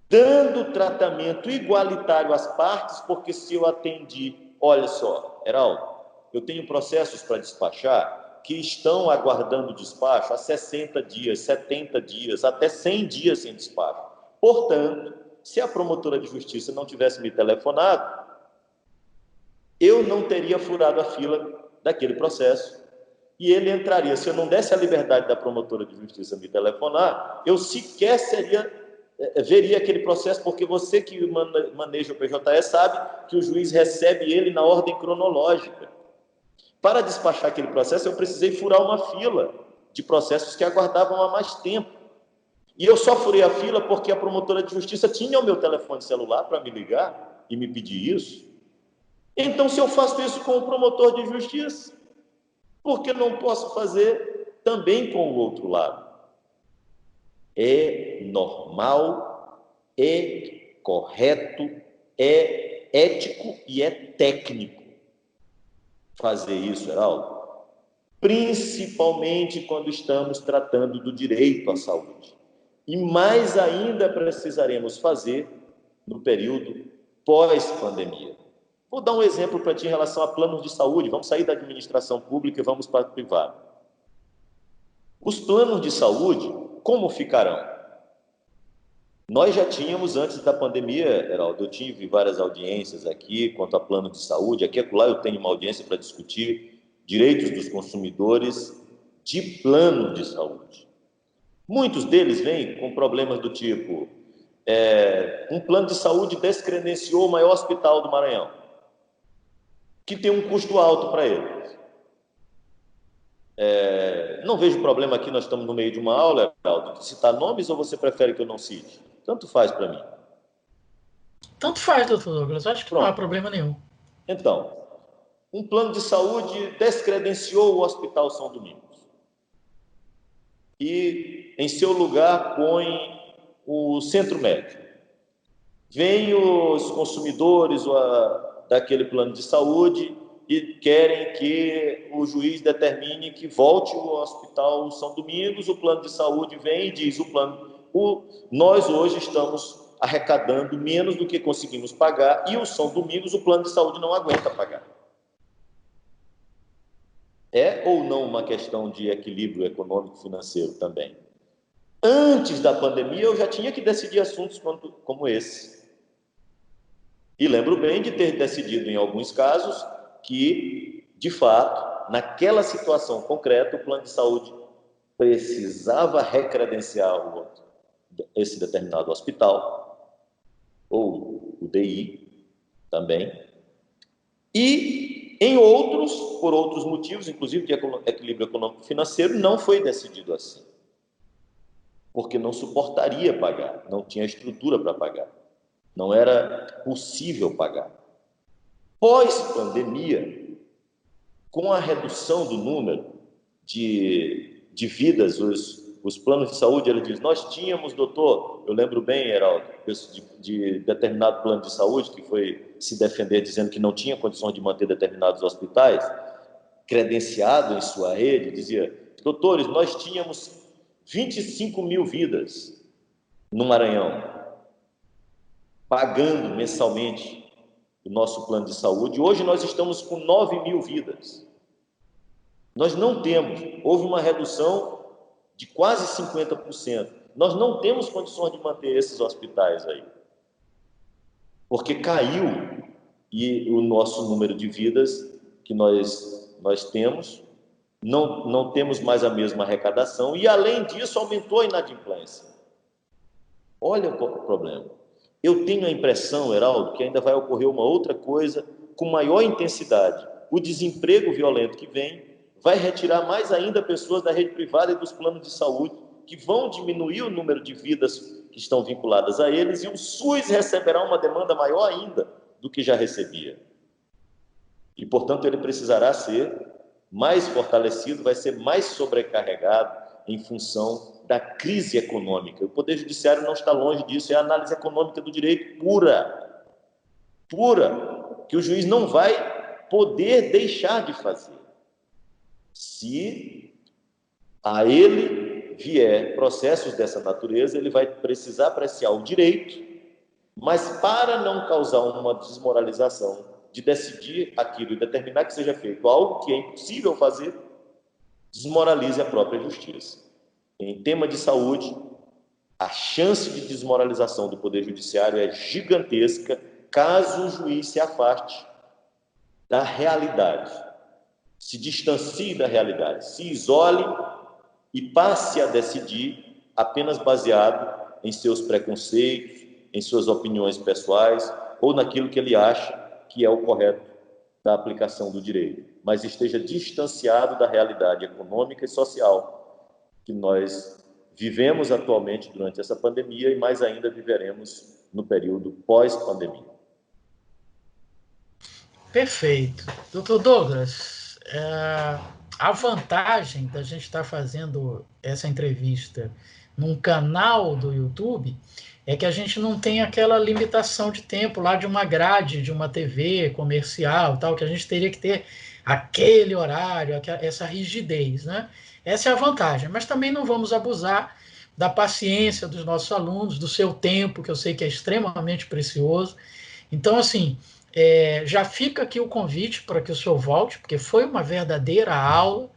Speaker 2: dando tratamento igualitário às partes, porque se eu atendi, olha só, Heraldo, eu tenho processos para despachar que estão aguardando despacho há 60 dias, 70 dias, até 100 dias sem despacho. Portanto, se a promotora de justiça não tivesse me telefonado, eu não teria furado a fila daquele processo e ele entraria. Se eu não desse a liberdade da promotora de justiça me telefonar, eu sequer veria aquele processo, porque você que maneja o PJE sabe que o juiz recebe ele na ordem cronológica. Para despachar aquele processo, eu precisei furar uma fila de processos que aguardavam há mais tempo. E eu só furei a fila porque a promotora de justiça tinha o meu telefone celular para me ligar e me pedir isso. Então, se eu faço isso com o promotor de justiça, por que não posso fazer também com o outro lado? É normal, é correto, é ético e é técnico fazer isso, Heraldo. Principalmente quando estamos tratando do direito à saúde. E mais ainda precisaremos fazer no período pós-pandemia. Vou dar um exemplo para ti em relação a planos de saúde. Vamos sair da administração pública e vamos para a privada. Os planos de saúde, como ficarão? Nós já tínhamos, antes da pandemia, Heraldo, eu tive várias audiências aqui quanto a plano de saúde. Aqui e acolá eu tenho uma audiência para discutir direitos dos consumidores de plano de saúde. Muitos deles vêm com problemas do tipo, um plano de saúde descredenciou o maior hospital do Maranhão, que tem um custo alto para eles. Não vejo problema aqui, nós estamos no meio de uma aula, Heraldo, de citar nomes, ou você prefere que eu não cite? Tanto faz para mim.
Speaker 1: Tanto faz, doutor Douglas. Acho que não há
Speaker 2: Pronto.
Speaker 1: problema nenhum.
Speaker 2: Então, um plano de saúde descredenciou o Hospital São Domingos. E em seu lugar põe o centro médico. Vêm os consumidores daquele plano de saúde e querem que o juiz determine que volte o Hospital São Domingos. O plano de saúde vem e diz: nós hoje estamos arrecadando menos do que conseguimos pagar e o São Domingos o plano de saúde não aguenta pagar. É ou não uma questão de equilíbrio econômico-financeiro também? Antes da pandemia, eu já tinha que decidir assuntos como esse. E lembro bem de ter decidido, em alguns casos, que, de fato, naquela situação concreta, o plano de saúde precisava recredenciar esse determinado hospital, ou o DI também, e em outros, por outros motivos, inclusive de equilíbrio econômico-financeiro, não foi decidido assim. porque não suportaria pagar, não tinha estrutura para pagar, não era possível pagar. Pós-pandemia, com a redução do número de vidas, os planos de saúde, ele diz, nós tínhamos, doutor, eu lembro bem, Heraldo, de determinado plano de saúde que foi se defender dizendo que não tinha condições de manter determinados hospitais, credenciado em sua rede, dizia, doutores, nós tínhamos 25 mil vidas no Maranhão, pagando mensalmente o nosso plano de saúde. Hoje nós estamos com 9 mil vidas. Nós não temos, houve uma redução de quase 50%. Nós não temos condições de manter esses hospitais aí, porque caiu e o nosso número de vidas que nós temos, não temos mais a mesma arrecadação e, além disso, aumentou a inadimplência. Olha o problema. Eu tenho a impressão, Heraldo, que ainda vai ocorrer uma outra coisa com maior intensidade. O desemprego violento que vem vai retirar mais ainda pessoas da rede privada e dos planos de saúde, que vão diminuir o número de vidas que estão vinculadas a eles, e o SUS receberá uma demanda maior ainda do que já recebia. E, portanto, ele precisará ser mais fortalecido, vai ser mais sobrecarregado em função da crise econômica. O Poder Judiciário não está longe disso, é a análise econômica do direito pura, que o juiz não vai poder deixar de fazer. Se a ele vier processos dessa natureza, ele vai precisar apreciar o direito, mas para não causar uma desmoralização de decidir aquilo e determinar que seja feito algo que é impossível fazer, desmoralize a própria justiça. Em tema de saúde, a chance de desmoralização do Poder Judiciário é gigantesca caso o juiz se afaste da realidade, se distancie da realidade, se isole e passe a decidir apenas baseado em seus preconceitos, em suas opiniões pessoais ou naquilo que ele acha que é o correto da aplicação do direito, mas esteja distanciado da realidade econômica e social que nós vivemos atualmente durante essa pandemia e mais ainda viveremos no período pós-pandemia.
Speaker 1: Perfeito. Doutor Douglas, a vantagem da gente estar fazendo essa entrevista num canal do YouTube é que a gente não tem aquela limitação de tempo lá de uma grade, de uma TV comercial, tal, que a gente teria que ter aquele horário, essa rigidez, né? Essa é a vantagem, mas também não vamos abusar da paciência dos nossos alunos, do seu tempo, que eu sei que é extremamente precioso. Então, assim, já fica aqui o convite para que o senhor volte, porque foi uma verdadeira aula.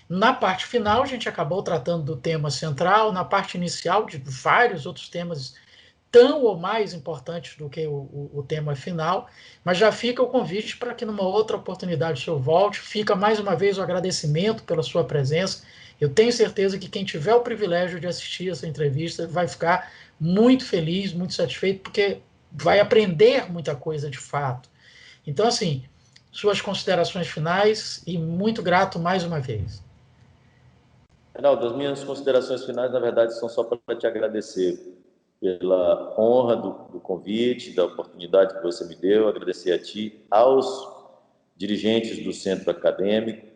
Speaker 1: Na parte final, a gente acabou tratando do tema central, na parte inicial, de vários outros temas tão ou mais importantes do que o tema final, mas já fica o convite para que numa outra oportunidade o senhor volte. Fica mais uma vez o agradecimento pela sua presença. Eu tenho certeza que quem tiver o privilégio de assistir essa entrevista vai ficar muito feliz, muito satisfeito, porque vai aprender muita coisa de fato. Então, assim, suas considerações finais e muito grato mais uma vez.
Speaker 2: Reinaldo, as minhas considerações finais, na verdade, são só para te agradecer pela honra do convite, da oportunidade que você me deu, agradecer a ti, aos dirigentes do centro acadêmico,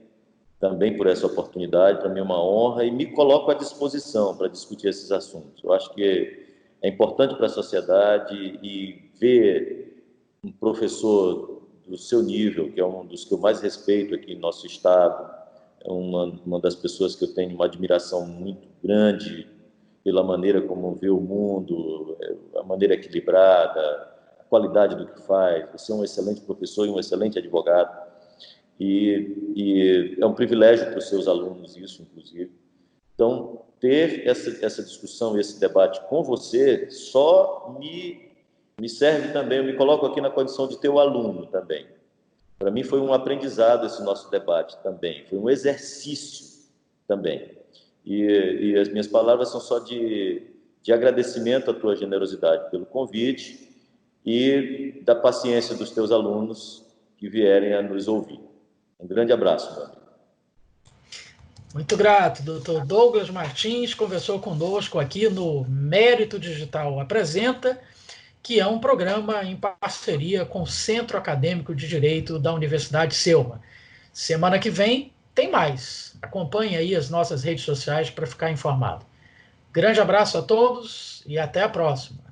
Speaker 2: também por essa oportunidade, para mim é uma honra, e me coloco à disposição para discutir esses assuntos. Eu acho que é importante para a sociedade e ver um professor do seu nível, que é um dos que eu mais respeito aqui em nosso estado, é uma das pessoas que eu tenho uma admiração muito grande pela maneira como vê o mundo, a maneira equilibrada, a qualidade do que faz. Você é um excelente professor e um excelente advogado. E é um privilégio para os seus alunos isso, inclusive. Então, ter essa discussão, esse debate com você, só me serve também, eu me coloco aqui na condição de teu aluno também. Para mim foi um aprendizado esse nosso debate também, foi um exercício também. E as minhas palavras são só de agradecimento à tua generosidade pelo convite e da paciência dos teus alunos que vierem a nos ouvir. Um grande abraço, meu amigo.
Speaker 1: Muito grato, doutor Douglas Martins, conversou conosco aqui no Mérito Digital Apresenta, que é um programa em parceria com o Centro Acadêmico de Direito da Universidade Selma. Semana que vem tem mais. Acompanhe aí as nossas redes sociais para ficar informado. Grande abraço a todos e até a próxima.